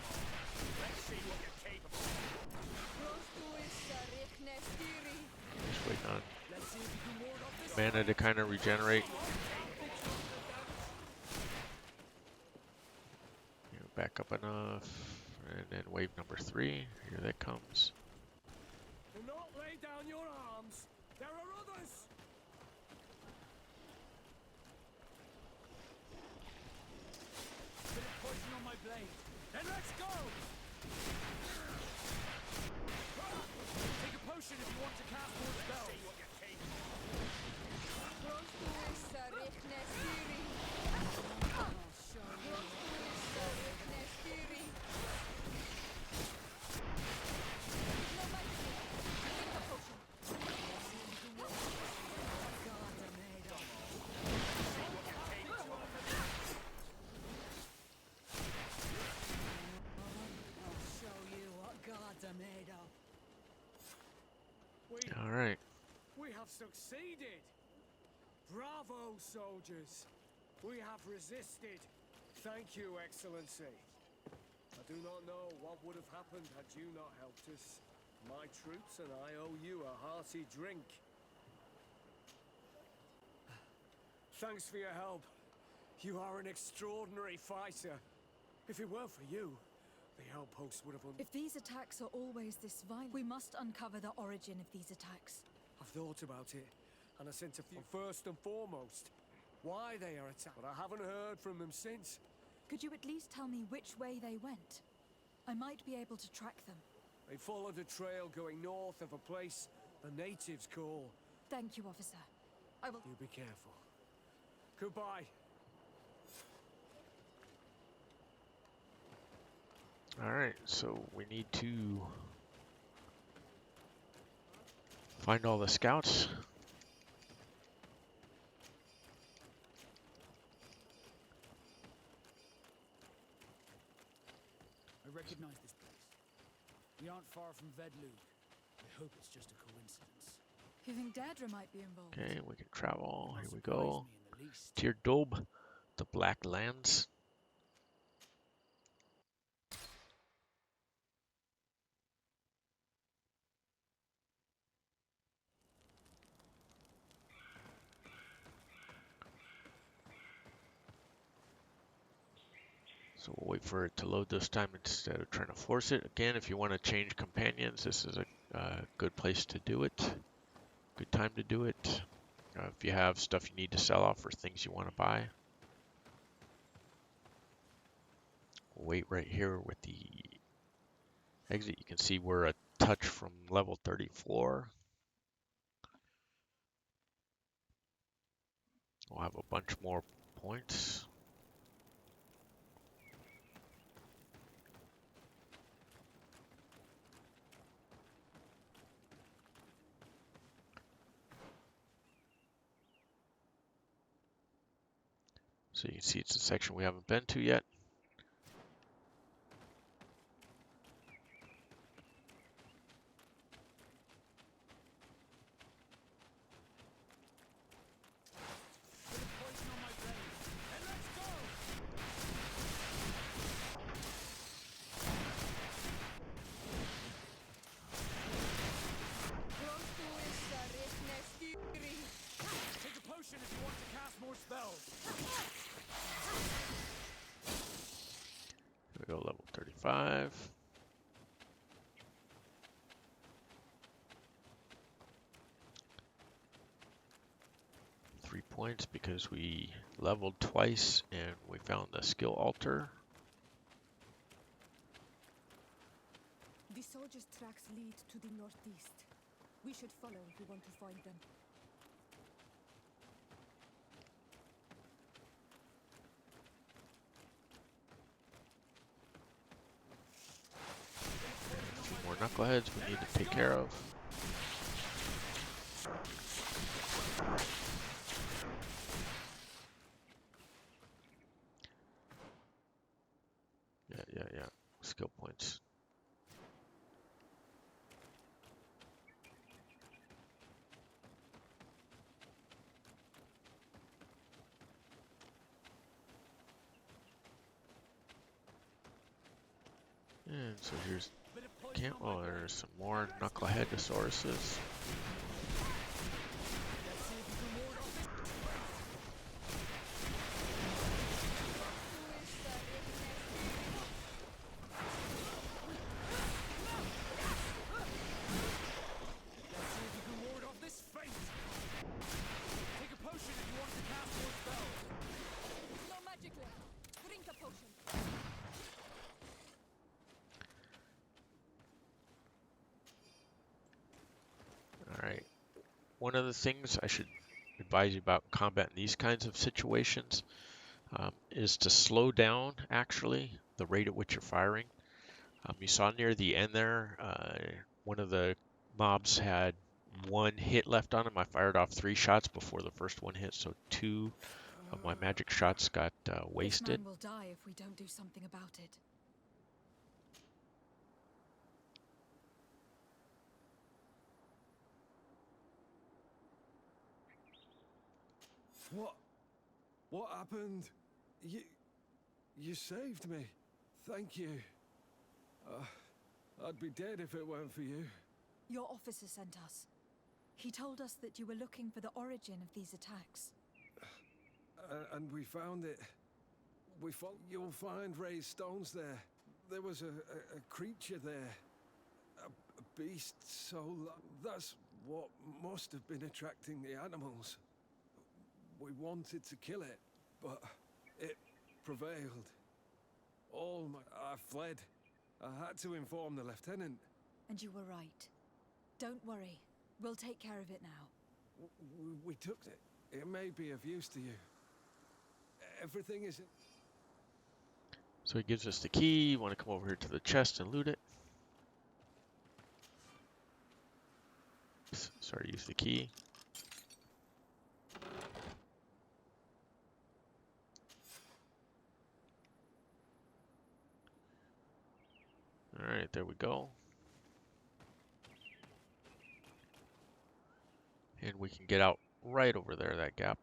let's see what you're capable of. mana to kind of regenerate. Back up enough, and then wave number 3. Here that comes. Do not lay down your arms. There are others. Bit of poison on my blade. Then let's go! Take a potion if you want to cast more spells. All right. We have succeeded. Bravo, soldiers. We have resisted. Thank you, Excellency. I do not know what would have happened had you not helped us. My troops and I owe you a hearty drink. Thanks for your help. You are an extraordinary fighter. If it weren't for you, the outpost would have... If these attacks are always this violent, we must uncover the origin of these attacks. I've thought about it, and I sent a few first and foremost. Why they are attacked, but I haven't heard from them since. Could you at least tell me which way they went? I might be able to track them. They followed a trail going north of a place the natives call... Thank you, officer. I will... You be careful. Goodbye. Alright, so we need to find all the scouts. I recognize this place. We aren't far from Vedlug. I hope it's just a coincidence. You think Daedra might be involved? Okay, we can travel. Here we Surprise go. me in the least. Tier Dobe, the Black Lands. So we'll wait for it to load this time instead of trying to force it. Again, if you want to change companions, this is a good place to do it. Good time to do it. If you have stuff you need to sell off or things you want to buy. We'll wait right here with the exit. You can see we're a touch from level 34. We'll have a bunch more points. So you can see it's a section we haven't been to yet. Take a potion if you want to cast more spells. Here we go, level 35. Three points because we leveled twice and we found the skill altar. The soldiers' tracks lead to the northeast. We should follow if we want to find them. A few more knuckleheads we need to take care of. Yeah. Skill points. And so here's camp. Oh, there's some more knuckleheadosauruses. one of the things I should advise you about in combat in these kinds of situations is to slow down, actually, the rate at which you're firing. You saw near the end there, one of the mobs had 1 hit left on him. I fired off 3 shots before the first one hit, so 2 of my magic shots got This wasted. man will die if we don't do something about it. What happened? You saved me. Thank you. I'd be dead if it weren't for you. Your officer sent us. He told us that you were looking for the origin of these attacks. And we found it. You'll find raised stones there. There was a creature there. A beast that's what must have been attracting the animals. We wanted to kill it, but it prevailed. I fled. I had to inform the lieutenant. And you were right. Don't worry. We'll take care of it now. We took it. It may be of use to you. Everything is... So he gives us the key. You want to come over here to the chest and loot it. Sorry, use the key. Alright, there we go. And we can get out right over there, that gap.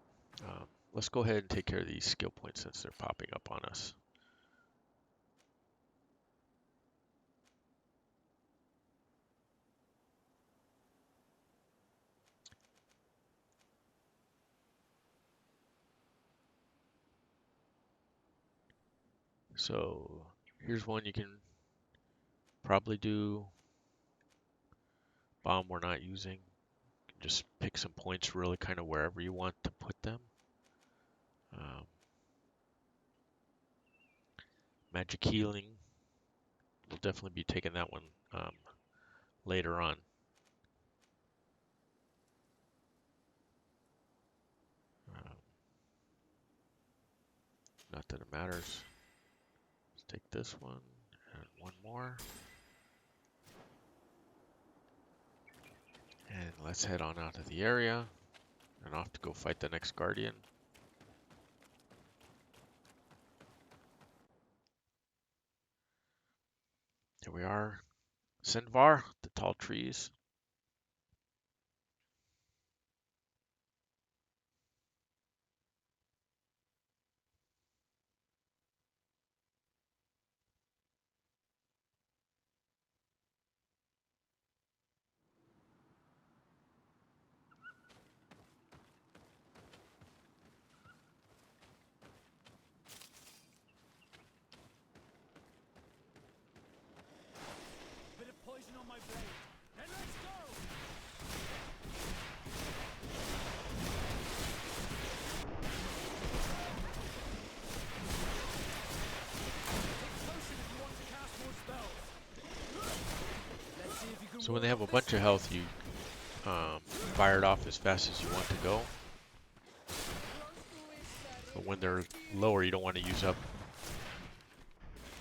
Let's go ahead and take care of these skill points since they're popping up on us. So here's one you can probably do. Bomb we're not using. You can just pick some points really kind of wherever you want to put them. Magic healing. We'll definitely be taking that one later on. Not that it matters. Let's take this one and one more. And let's head on out of the area and off to go fight the next guardian. Here we are. Sindvar, the tall trees. Bit of poison on my blade. And let's go! So when they have a bunch of health, you fire it off as fast as you want to go. But when they're lower, you don't want to use up.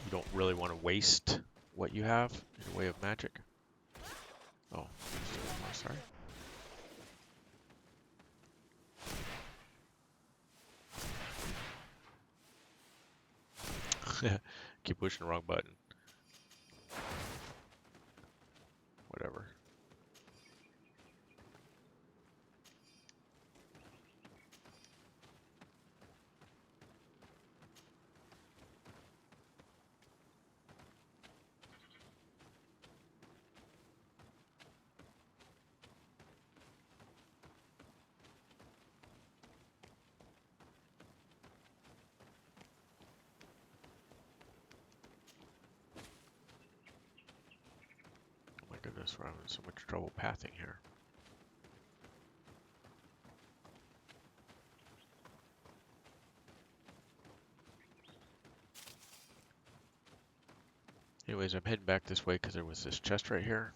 You don't really want to waste what you have in the way of magic. Oh, sorry. Keep pushing the wrong button. Whatever. Oh my goodness, we're having so much trouble pathing here. Anyways, I'm heading back this way because there was this chest right here.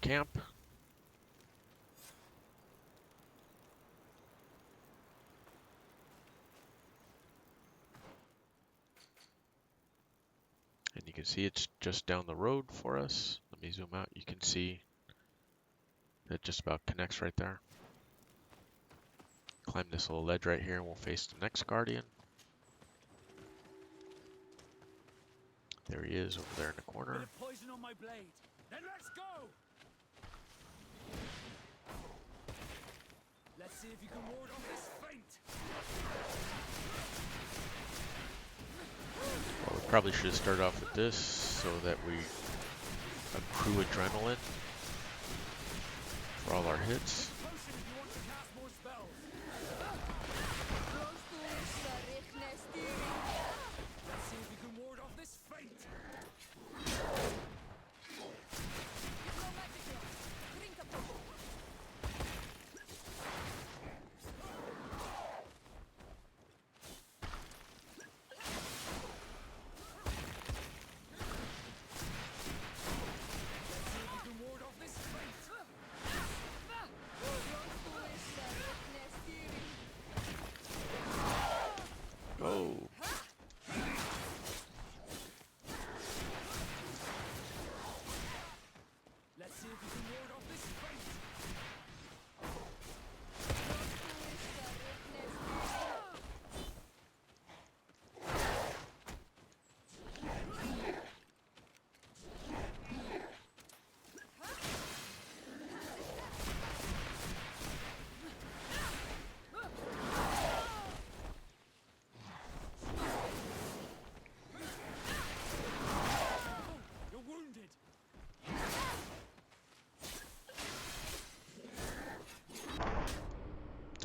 camp. And you can see it's just down the road for us. Let me zoom out. You can see that just about connects right there. Climb this little ledge right here and we'll face the next guardian. There he is over there in the corner. Bit of poison on my blade. Then let's go! Let's see if you can ward off this feint. Well, we probably should have started off with this so that we accrue adrenaline for all our hits. Potion if you want to cast more spells. Let's see if you can ward off this feint. Oh. Let's see if you can ward off this feint. You're wounded.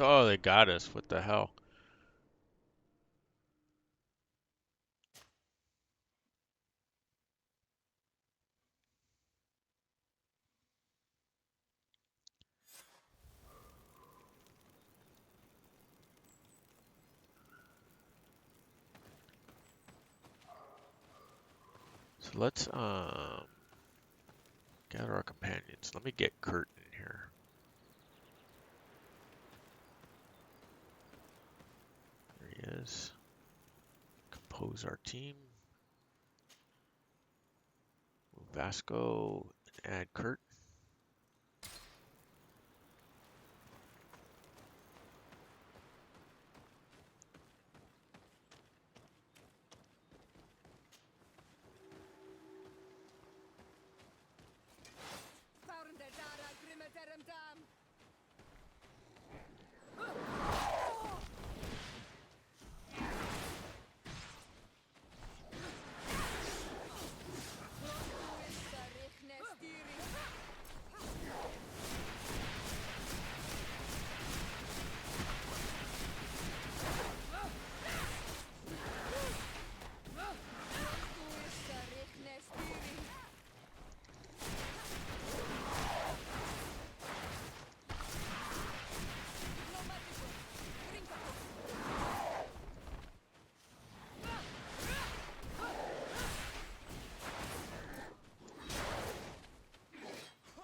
Oh, they got us. What the hell? So let's gather our companions. Let me get Kurt in here. There he is. Compose our team. Move Vasco and add Kurt.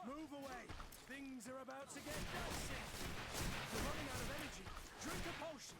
Move away. Things are about to get dicey. You're running out of energy. Drink a potion.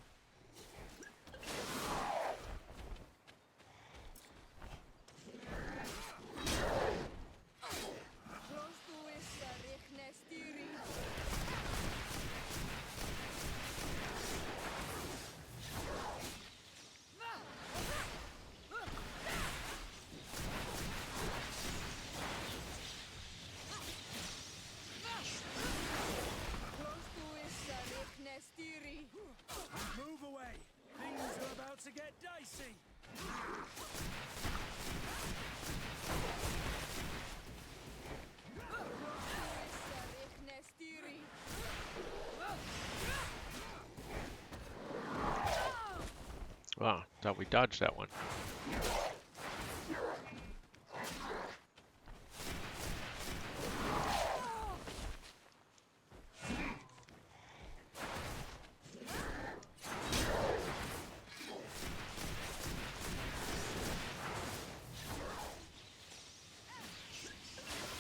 Move away. Things are about to get dicey. Wow, thought we dodged that one.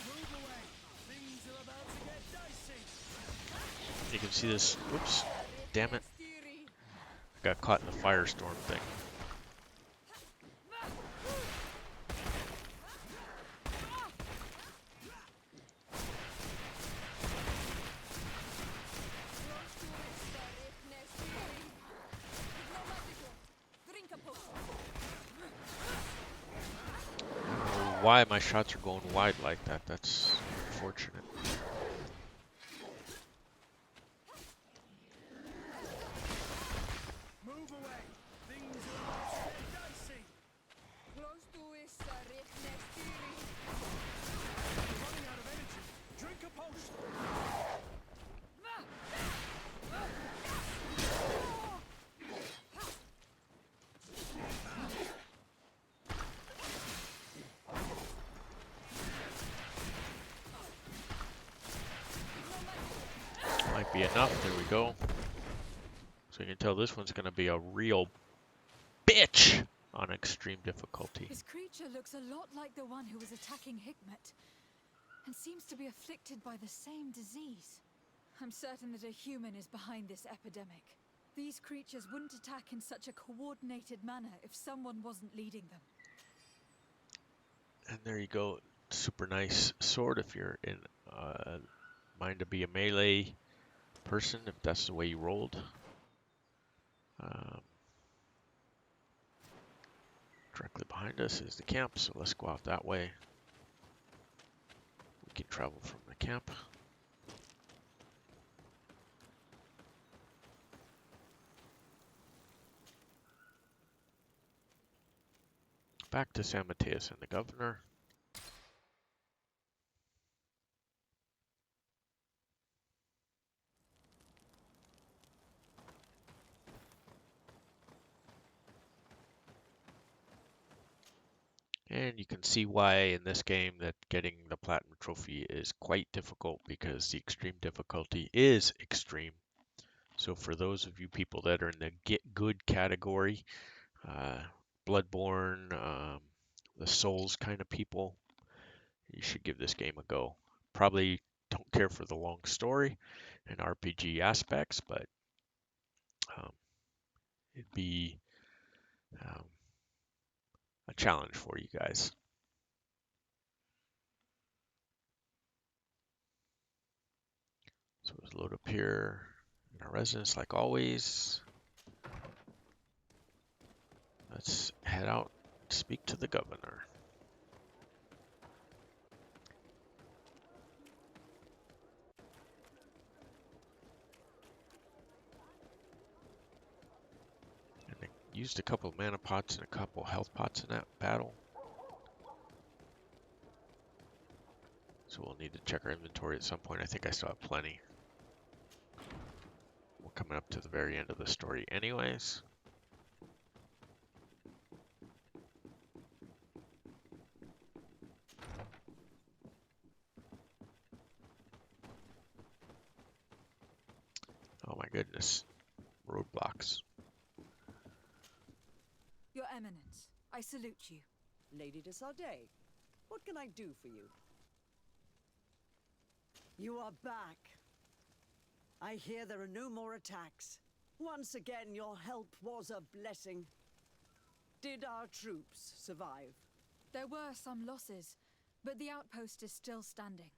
Move away. Things are can see this. Whoops. Damn it. I got caught in the firestorm thing. Why my shots are going wide like that. That's unfortunate. Move away. Things are dicey. Running out of energy. Drink a potion. Might be enough. There we go. So you can tell this one's going to be a real bitch on extreme difficulty. This creature looks a lot like the one who was attacking Hikmet, and seems to be afflicted by the same disease. I'm certain that a human is behind this epidemic. These creatures wouldn't attack in such a coordinated manner if someone wasn't leading them. And there you go. Super nice sword if you're in mind to be a melee person, if that's the way you rolled. Directly behind us is the camp, so let's go out that way. We can travel from the camp. Back to San Mateus and the governor. And you can see why in this game that getting the Platinum Trophy is quite difficult, because the extreme difficulty is extreme. So for those of you people that are in the get good category, Bloodborne, the Souls kind of people, you should give this game a go. Probably don't care for the long story and RPG aspects, but it'd be a challenge for you guys. So let's load up here in our residence like always. Let's head out and speak to the governor. And I used a couple of mana pots and a couple health pots in that battle. So we'll need to check our inventory at some point. I think I still have plenty. We're coming up to the very end of the story anyways. Oh my goodness. Roadblocks. Your Eminence, I salute you. Lady de Sardet, what can I do for you? You are back. I hear there are no more attacks. Once again, your help was a blessing. Did our troops survive? There were some losses, but the outpost is still standing.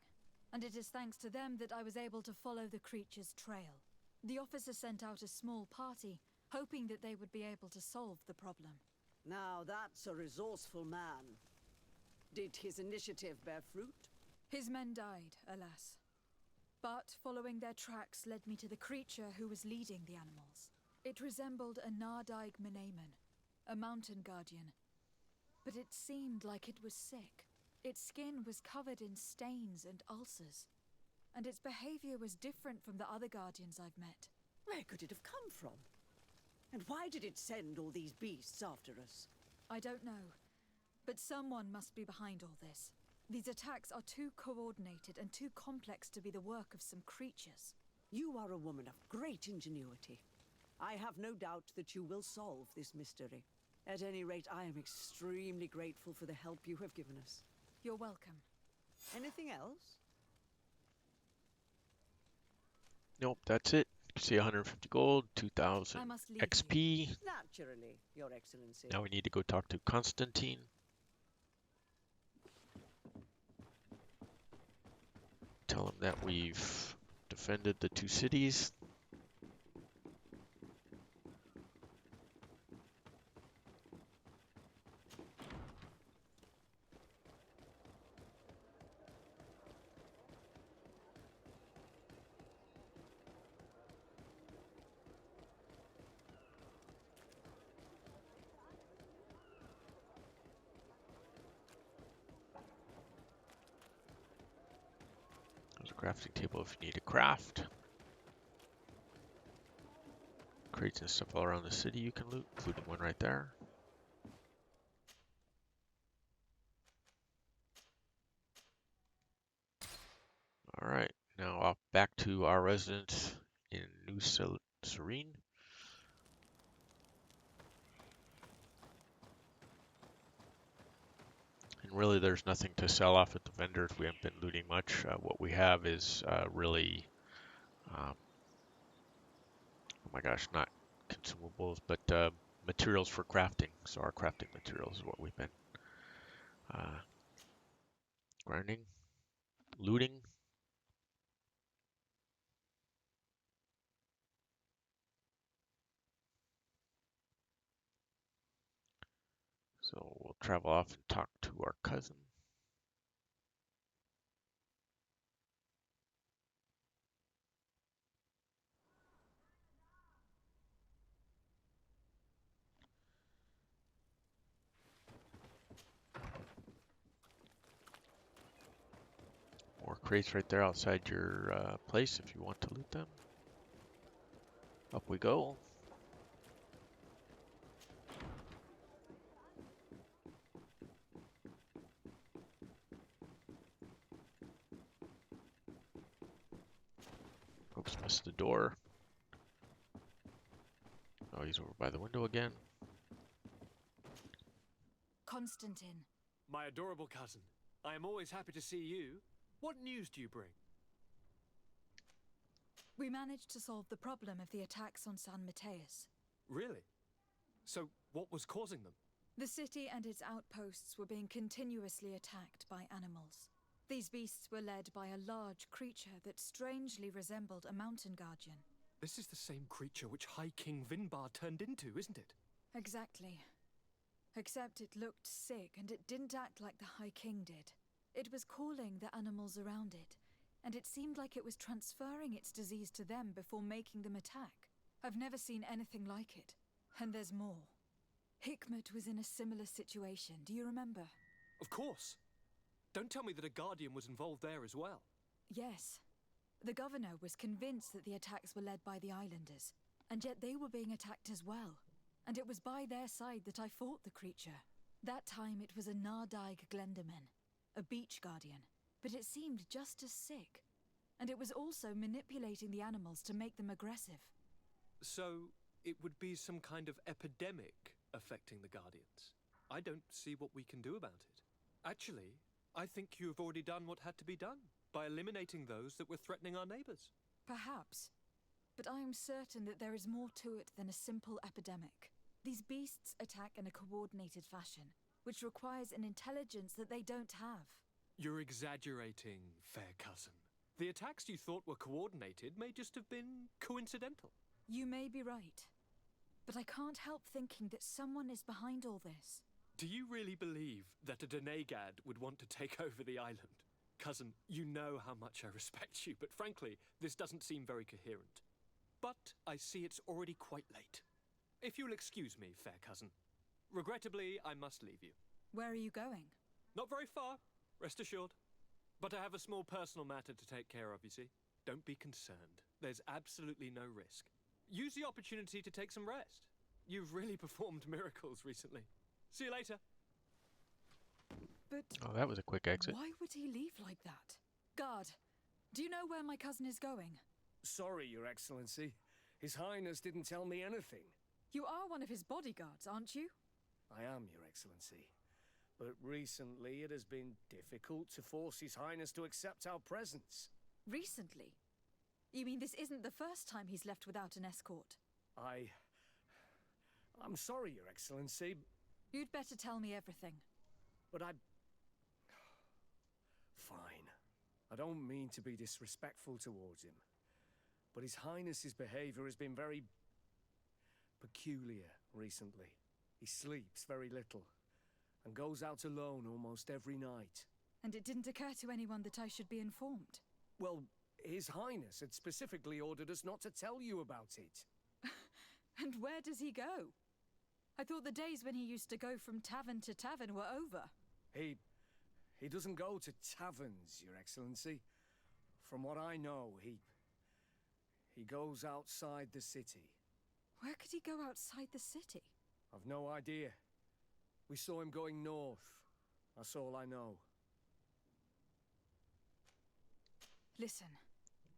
And it is thanks to them that I was able to follow the creature's trail. The officer sent out a small party, hoping that they would be able to solve the problem. Now that's a resourceful man. Did his initiative bear fruit? His men died, alas. But following their tracks led me to the creature who was leading the animals. It resembled a Nardaig Menaemon, a mountain guardian. But it seemed like it was sick. Its skin was covered in stains and ulcers. And its behavior was different from the other guardians I've met. Where could it have come from? And why did it send all these beasts after us? I don't know. But someone must be behind all this. These attacks are too coordinated and too complex to be the work of some creatures. You are a woman of great ingenuity. I have no doubt that you will solve this mystery. At any rate, I am extremely grateful for the help you have given us. You're welcome. Anything else? Nope, that's it. You can see 150 gold, 2,000 I must leave you. XP. Naturally, Your Excellency. Now we need to go talk to Constantin. Tell him that we've defended the two cities. There's a crafting table if you need to craft. Crates and stuff all around the city you can loot, including one right there. Alright, now off back to our residence in New Serene. And really there's nothing to sell off at the vendors. We haven't been looting much. What we have is really, oh my gosh, not consumables, but materials for crafting. So our crafting materials is what we've been grinding, looting. So we'll travel off and talk to our cousin. More crates right there outside your place if you want to loot them. Up we go. Oops, missed the door. Oh, he's over by the window again. Constantin. My adorable cousin, I am always happy to see you. What news do you bring? We managed to solve the problem of the attacks on San Mateus. Really? So, what was causing them? The city and its outposts were being continuously attacked by animals. These beasts were led by a large creature that strangely resembled a mountain guardian. This is the same creature which High King Vinbar turned into, isn't it? Exactly. Except it looked sick and it didn't act like the High King did. It was calling the animals around it, and it seemed like it was transferring its disease to them before making them attack. I've never seen anything like it. And there's more. Hikmet was in a similar situation, do you remember? Of course. Don't tell me that a guardian was involved there as well. Yes. The governor was convinced that the attacks were led by the islanders, and yet they were being attacked as well. And it was by their side that I fought the creature. That time it was a Nardaig Glenderman, a beach guardian, but it seemed just as sick. And it was also manipulating the animals to make them aggressive. So, it would be some kind of epidemic affecting the Guardians. I don't see what we can do about it. Actually, I think you have already done what had to be done by eliminating those that were threatening our neighbors. Perhaps. But I am certain that there is more to it than a simple epidemic. These beasts attack in a coordinated fashion, which requires an intelligence that they don't have. You're exaggerating, fair cousin. The attacks you thought were coordinated may just have been coincidental. You may be right. But I can't help thinking that someone is behind all this. Do you really believe that a Denegad would want to take over the island? Cousin, you know how much I respect you, but frankly, this doesn't seem very coherent. But I see it's already quite late. If you'll excuse me, fair cousin. Regrettably, I must leave you. Where are you going? Not very far, rest assured. But I have a small personal matter to take care of, you see. Don't be concerned. There's absolutely no risk. Use the opportunity to take some rest. You've really performed miracles recently. See you later. But Oh, that was a quick exit. why would he leave like that? Guard, do you know where my cousin is going? Sorry, Your Excellency. His Highness didn't tell me anything. You are one of his bodyguards, aren't you? I am, Your Excellency. But recently it has been difficult to force His Highness to accept our presence. Recently? You mean this isn't the first time he's left without an escort? I'm sorry, Your Excellency, You'd better tell me everything. but Fine. I don't mean to be disrespectful towards him, but His Highness's behavior has been very peculiar recently. He sleeps very little and goes out alone almost every night. And it didn't occur to anyone that I should be informed. Well, His Highness had specifically ordered us not to tell you about it. And where does he go? I thought the days when he used to go from tavern to tavern were over. He doesn't go to taverns, Your Excellency. From what I know, he goes outside the city. Where could he go outside the city? I've no idea. We saw him going north. That's all I know. Listen,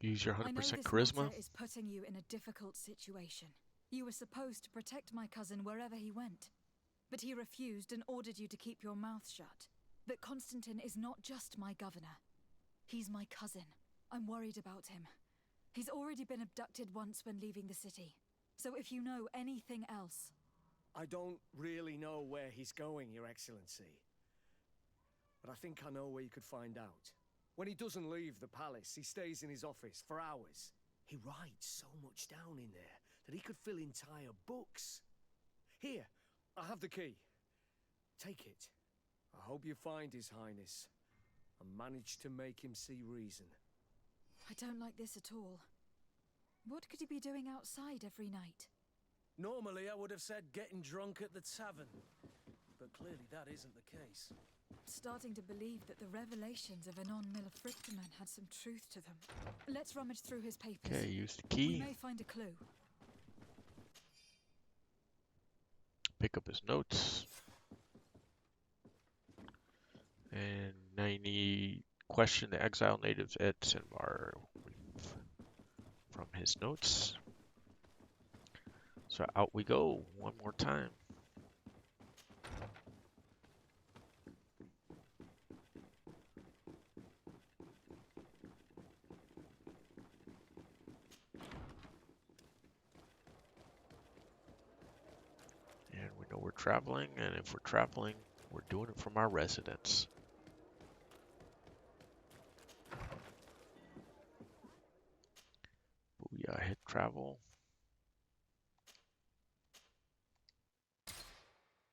Use your I know 100% this charisma. matter is putting you in a difficult situation. You were supposed to protect my cousin wherever he went, but he refused and ordered you to keep your mouth shut. But Constantin is not just my governor. He's my cousin. I'm worried about him. He's already been abducted once when leaving the city. So if you know anything else... I don't really know where he's going, Your Excellency. But I think I know where you could find out. When he doesn't leave the palace, he stays in his office for hours. He writes so much down in there that he could fill entire books. Here, I have the key. Take it. I hope you find His Highness and manage to make him see reason. I don't like this at all. What could he be doing outside every night? Normally I would have said getting drunk at the tavern, but clearly that isn't the case. I'm starting to believe that the revelations of Anon Millefrictaman had some truth to them. Let's rummage through his papers. Okay, use the We key. may find a clue. Pick up his notes. And 90 question the exile natives at Sinvar from his notes. So out we go one more time. And we know we're traveling, and if we're traveling, we're doing it from our residence. Booyah, hit travel.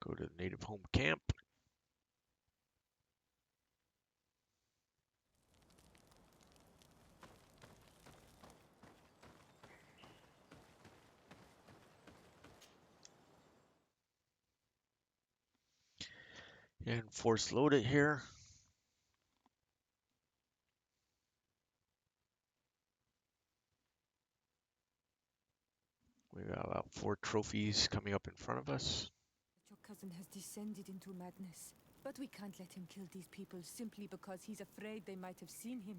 Go to the native home camp. And force load it here. We got about 4 trophies coming up in front of us. Your cousin has descended into madness. But we can't let him kill these people simply because he's afraid they might have seen him.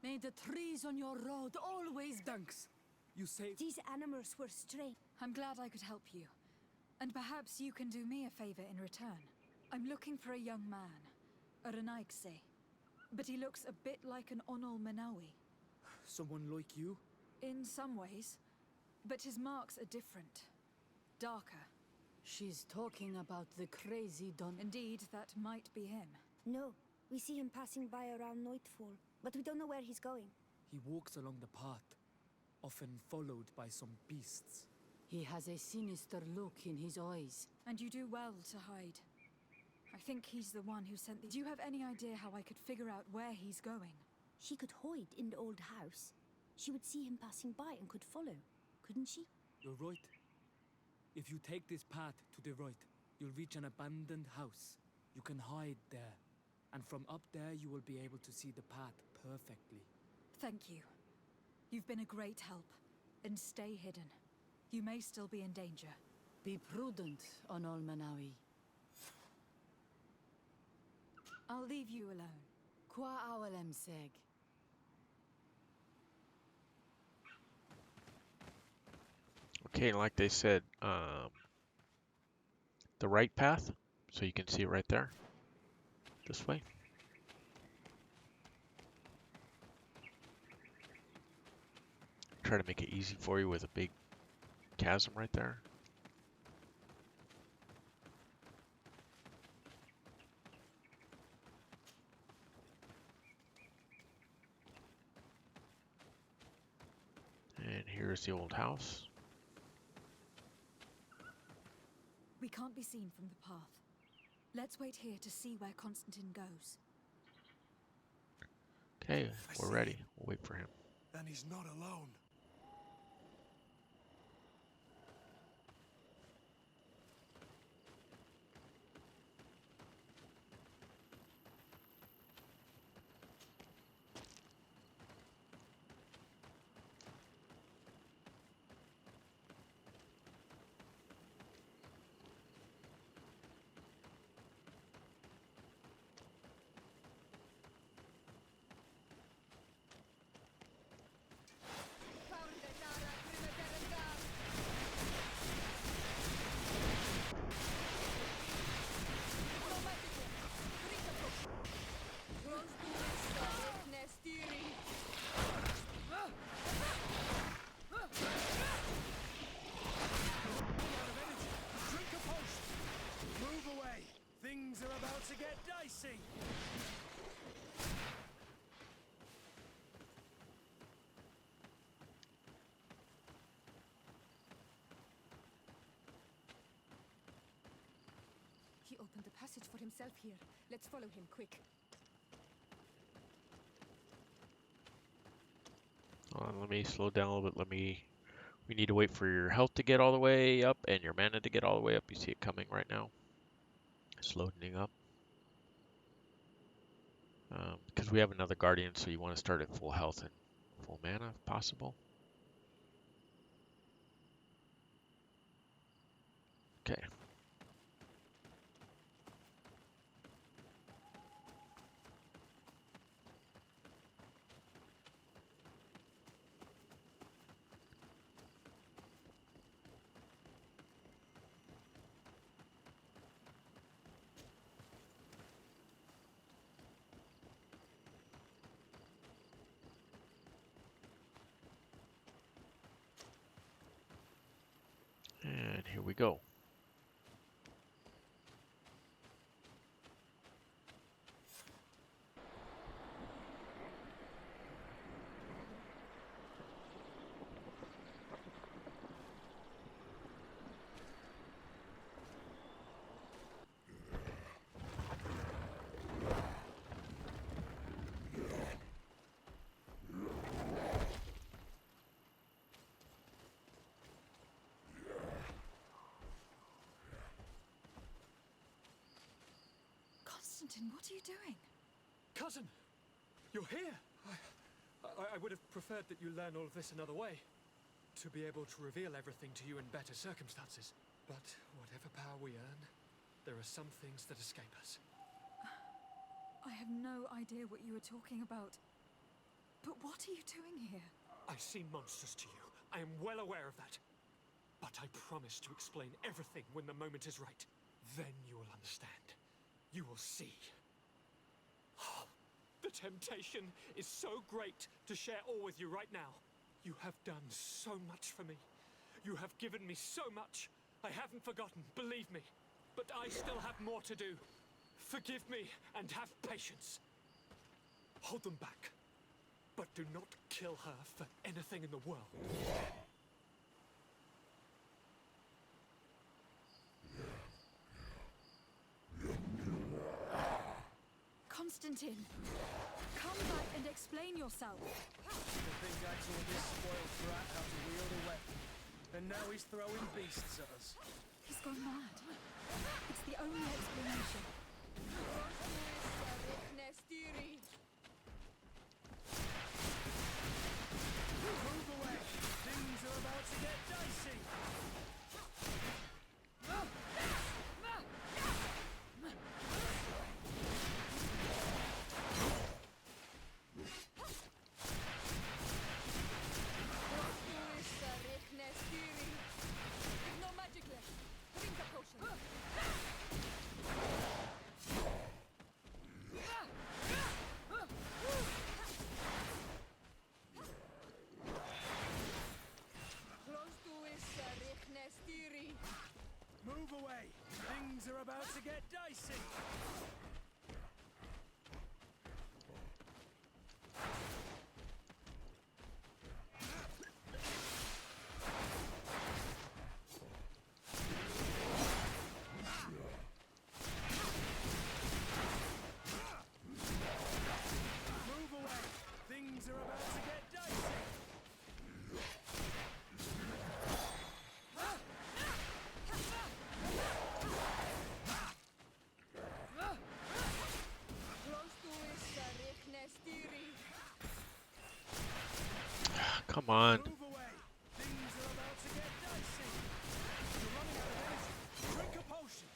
May the trees on your road always... Thanks. You saved... These animals were stray. I'm glad I could help you. And perhaps you can do me a favor in return. I'm looking for a young man, a Renaigse. But he looks a bit like an Onol Manawi. Someone like you? In some ways. But his marks are different. Darker. She's talking about the crazy Don... Indeed, that might be him. No, we see him passing by around nightfall, but we don't know where he's going. He walks along the path, often followed by some beasts. He has a sinister look in his eyes. And you do well to hide. I think he's the one who sent the... Do you have any idea how I could figure out where he's going? She could hide in the old house. She would see him passing by and could follow. couldn't she? You're right. If you take this path to the right, you'll reach an abandoned house. You can hide there. And from up there, you will be able to see the path perfectly. Thank you. You've been a great help. And stay hidden. You may still be in danger. Be prudent, Onol Manawi. I'll leave you alone. Qua awalem seg. Okay, like they said, the right path, so you can see it right there, this way. Try to make it easy for you with a big chasm right there. And here's the old house. We can't be seen from the path. Let's wait here to see where Constantin goes. Okay, we're ready. We'll wait for him. And he's not alone. Things are about to get dicey. He opened the passage for himself here. Let's follow him, quick. Let me slow down a little bit. We need to wait for your health to get all the way up and your mana to get all the way up. You see it coming right now. It's loading up. Because we have another guardian, so you want to start at full health and full mana if possible. Okay. And here we go. Constantin, what are you doing? Cousin! You're here! I would have preferred that you learn all of this another way. To be able to reveal everything to you in better circumstances. But whatever power we earn, there are some things that escape us. I have no idea what you were talking about. But what are you doing here? I seem monstrous to you. I am well aware of that. But I promise to explain everything when the moment is right. Then you will understand. You will see. Oh, the temptation is so great to share all with you right now. You have done so much for me. You have given me so much. I haven't forgotten, believe me. But I still have more to do. Forgive me and have patience. Hold them back. But do not kill her for anything in the world. Constantin, come back and explain yourself. The big axe or this spoiled brat have to wield a weapon. And now he's throwing beasts at us. He's gone mad. It's the only explanation. Move away! Things are about to get dicey! No magic left. Drink a potion. Move away! Things are about to get dicey! Move away! Things are about to get dicey! Come on. Move away! Things are about to get dicey! You're running out of energy! Drink a potion!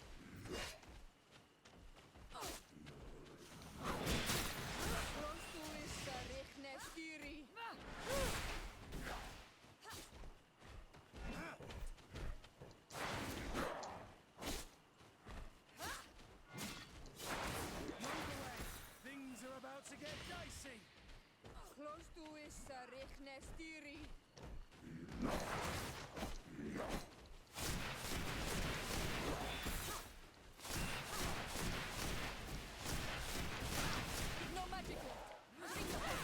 Move away! Things are about to get dicey! No magic left. Drink a potion.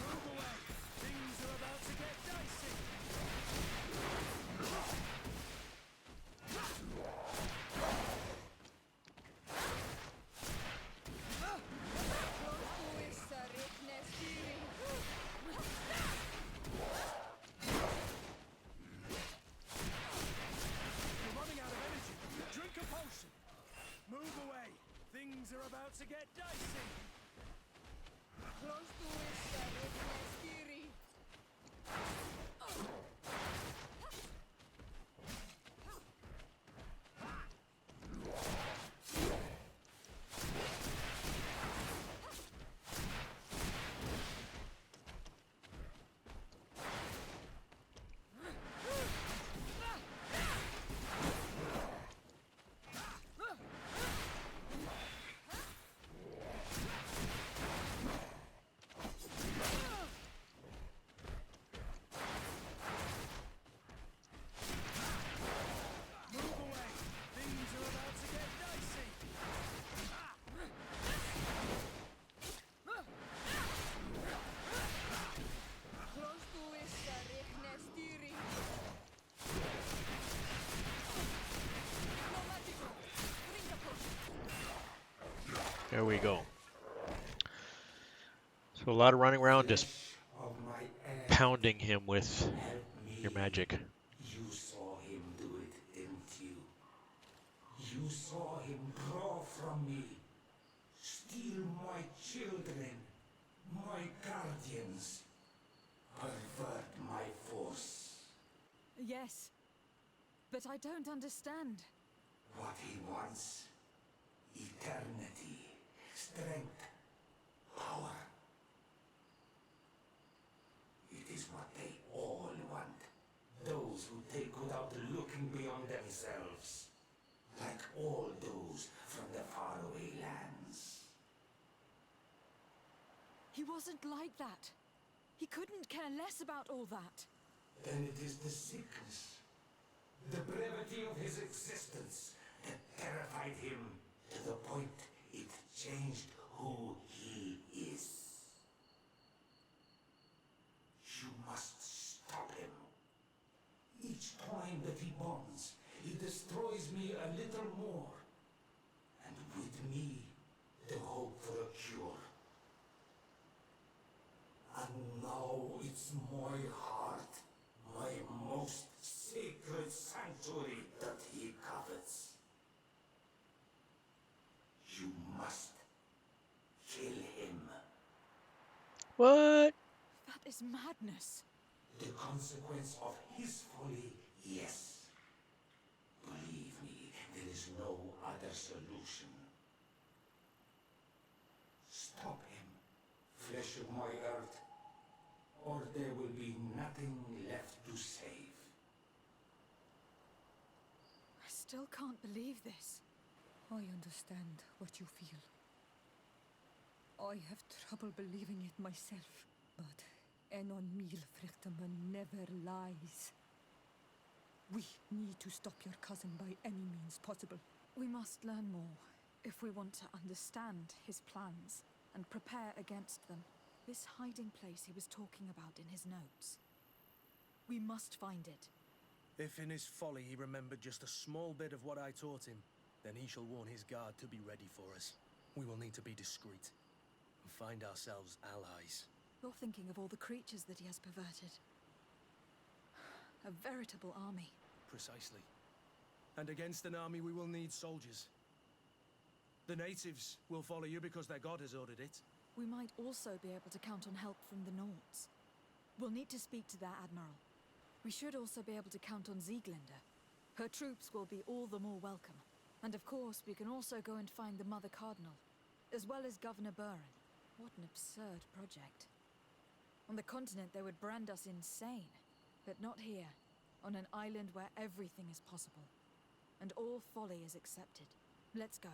Move away! Things are about to get dicey! You're running out of energy! Drink a potion! Move away! Things are about to get dicey! Move away! Things are about to get dicey! There we go. So a lot of running around just Of my heir, pounding him with help me. your magic. You saw him do it, didn't you? You saw him draw from me, steal my children, my guardians, pervert my force. Yes. But I don't understand. What he wants: eternity, strength, power. It is what they all want. Those who take without looking beyond themselves. Like all those from the faraway lands. He wasn't like that. He couldn't care less about all that. Then it is the sickness, the brevity of his existence that terrified him to the point it changed who he is. You must stop him. What? That is madness. The consequence of his folly, yes. Believe me, there is no other solution. Stop him, flesh of my earth, or there will be nothing left to save. I still can't believe this. I understand what you feel. I have trouble believing it myself. But Enon Milfrichteman never lies. We need to stop your cousin by any means possible. We must learn more if we want to understand his plans and prepare against them. This hiding place he was talking about in his notes. We must find it. If in his folly he remembered just a small bit of what I taught him, then he shall warn his guard to be ready for us. We will need to be discreet and find ourselves allies. You're thinking of all the creatures that he has perverted. A veritable army. Precisely. And against an army we will need soldiers. The natives will follow you because their god has ordered it. We might also be able to count on help from the Nords. We'll need to speak to their admiral. We should also be able to count on Sieglinde. Her troops will be all the more welcome. And of course, we can also go and find the Mother Cardinal, as well as Governor Buren. What an absurd project. On the continent, they would brand us insane. But not here, on an island where everything is possible. And all folly is accepted. Let's go.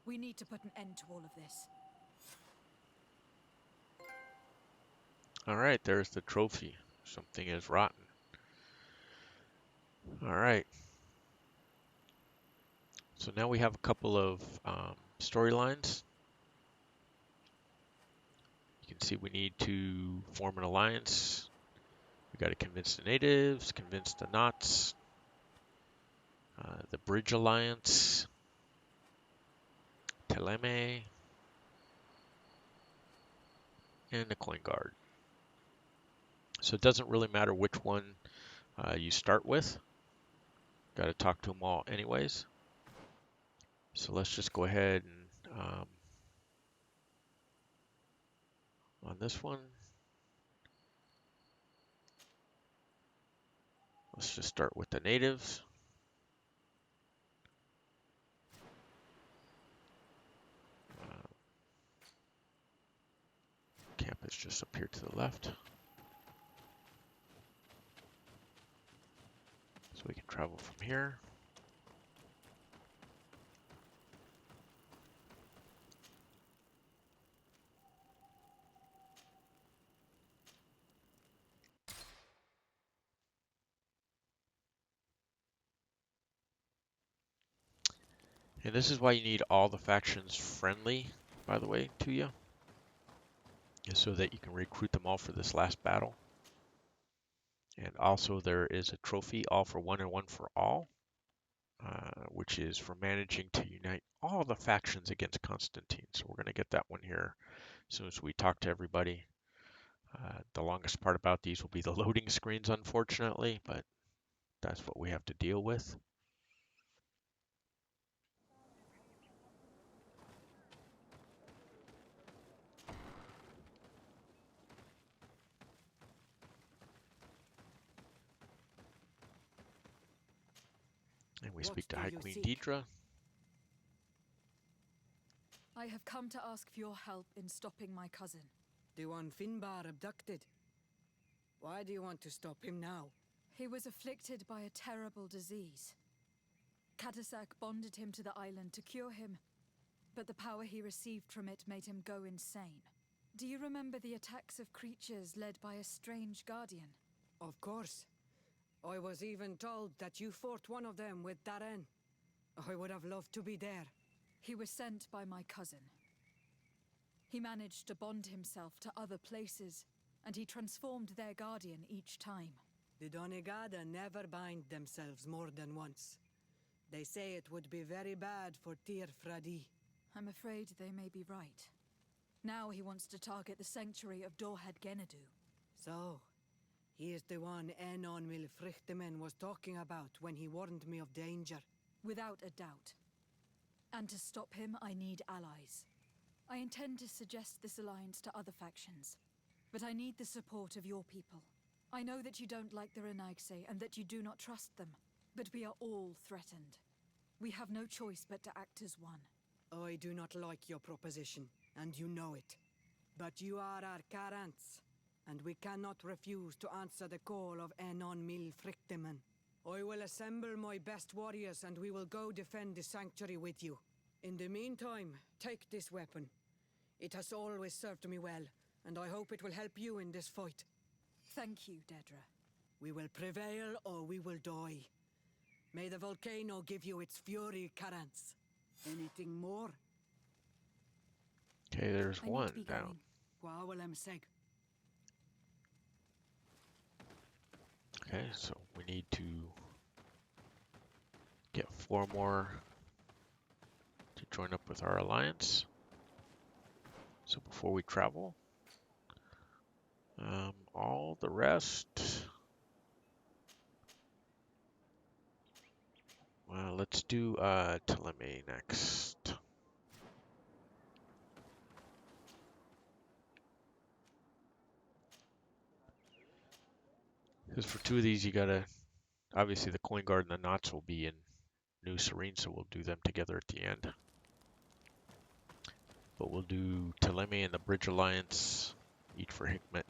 We need to put an end to all of this. Alright, there's the trophy. Something is rotten. Alright. So now we have a couple of storylines. You can see we need to form an alliance. We got to convince the natives, convince the Knots, the Bridge Alliance, Teleme, and the Coin Guard. So it doesn't really matter which one you start with. Got to talk to them all anyways. So let's just go ahead and on this one, let's just start with the natives. Camp has just appeared to the left. So we can travel from here. And this is why you need all the factions friendly, by the way, to you. So that you can recruit them all for this last battle. And also there is a trophy, all for one and one for all, which is for managing to unite all the factions against Constantine. So we're going to get that one here as soon as we talk to everybody. The longest part about these will be the loading screens, unfortunately, but that's what we have to deal with. And we speak to High Queen Deidre. I have come to ask for your help in stopping my cousin. The one Finbar abducted. Why do you want to stop him now? He was afflicted by a terrible disease. Katasak bonded him to the island to cure him, but the power he received from it made him go insane. Do you remember the attacks of creatures led by a strange guardian? Of course. I was even told that you fought one of them with Darren. I would have loved to be there. He was sent by my cousin. He managed to bond himself to other places, and he transformed their guardian each time. The Donegada never bind themselves more than once. They say it would be very bad for Tir Fradi. I'm afraid they may be right. Now he wants to target the sanctuary of Dorhead Genadu. So, he is the one Enon Milfrichtemen was talking about when he warned me of danger. Without a doubt. And to stop him, I need allies. I intend to suggest this alliance to other factions, but I need the support of your people. I know that you don't like the Renaigse and that you do not trust them, but we are all threatened. We have no choice but to act as one. I do not like your proposition, and you know it. But you are our Carants, and we cannot refuse to answer the call of Enon Mil Frichteman. I will assemble my best warriors, and we will go defend the sanctuary with you. In the meantime, take this weapon. It has always served me well, and I hope it will help you in this fight. Thank you, Dedra. We will prevail or we will die. May the volcano give you its fury, Carants. Anything more? Okay, there's I need one to be down. going. Okay, so we need to get 4 more to join up with our alliance. So before we travel, all the rest, well, let's do Ptolemy next. Because for 2 of these, you gotta, obviously the Coin Guard and the Knots will be in New Serene, so we'll do them together at the end. But we'll do Ptolemy and the Bridge Alliance, each for Hikmet and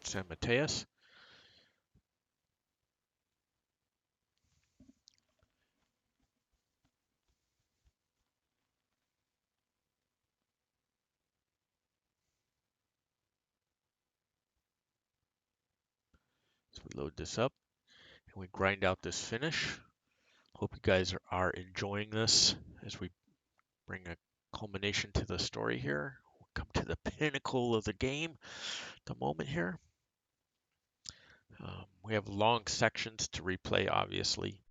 San Mateus. So we load this up and we grind out this finish. Hope you guys are enjoying this as we bring a culmination to the story here. We'll come to the pinnacle of the game, the moment here. We have long sections to replay, obviously.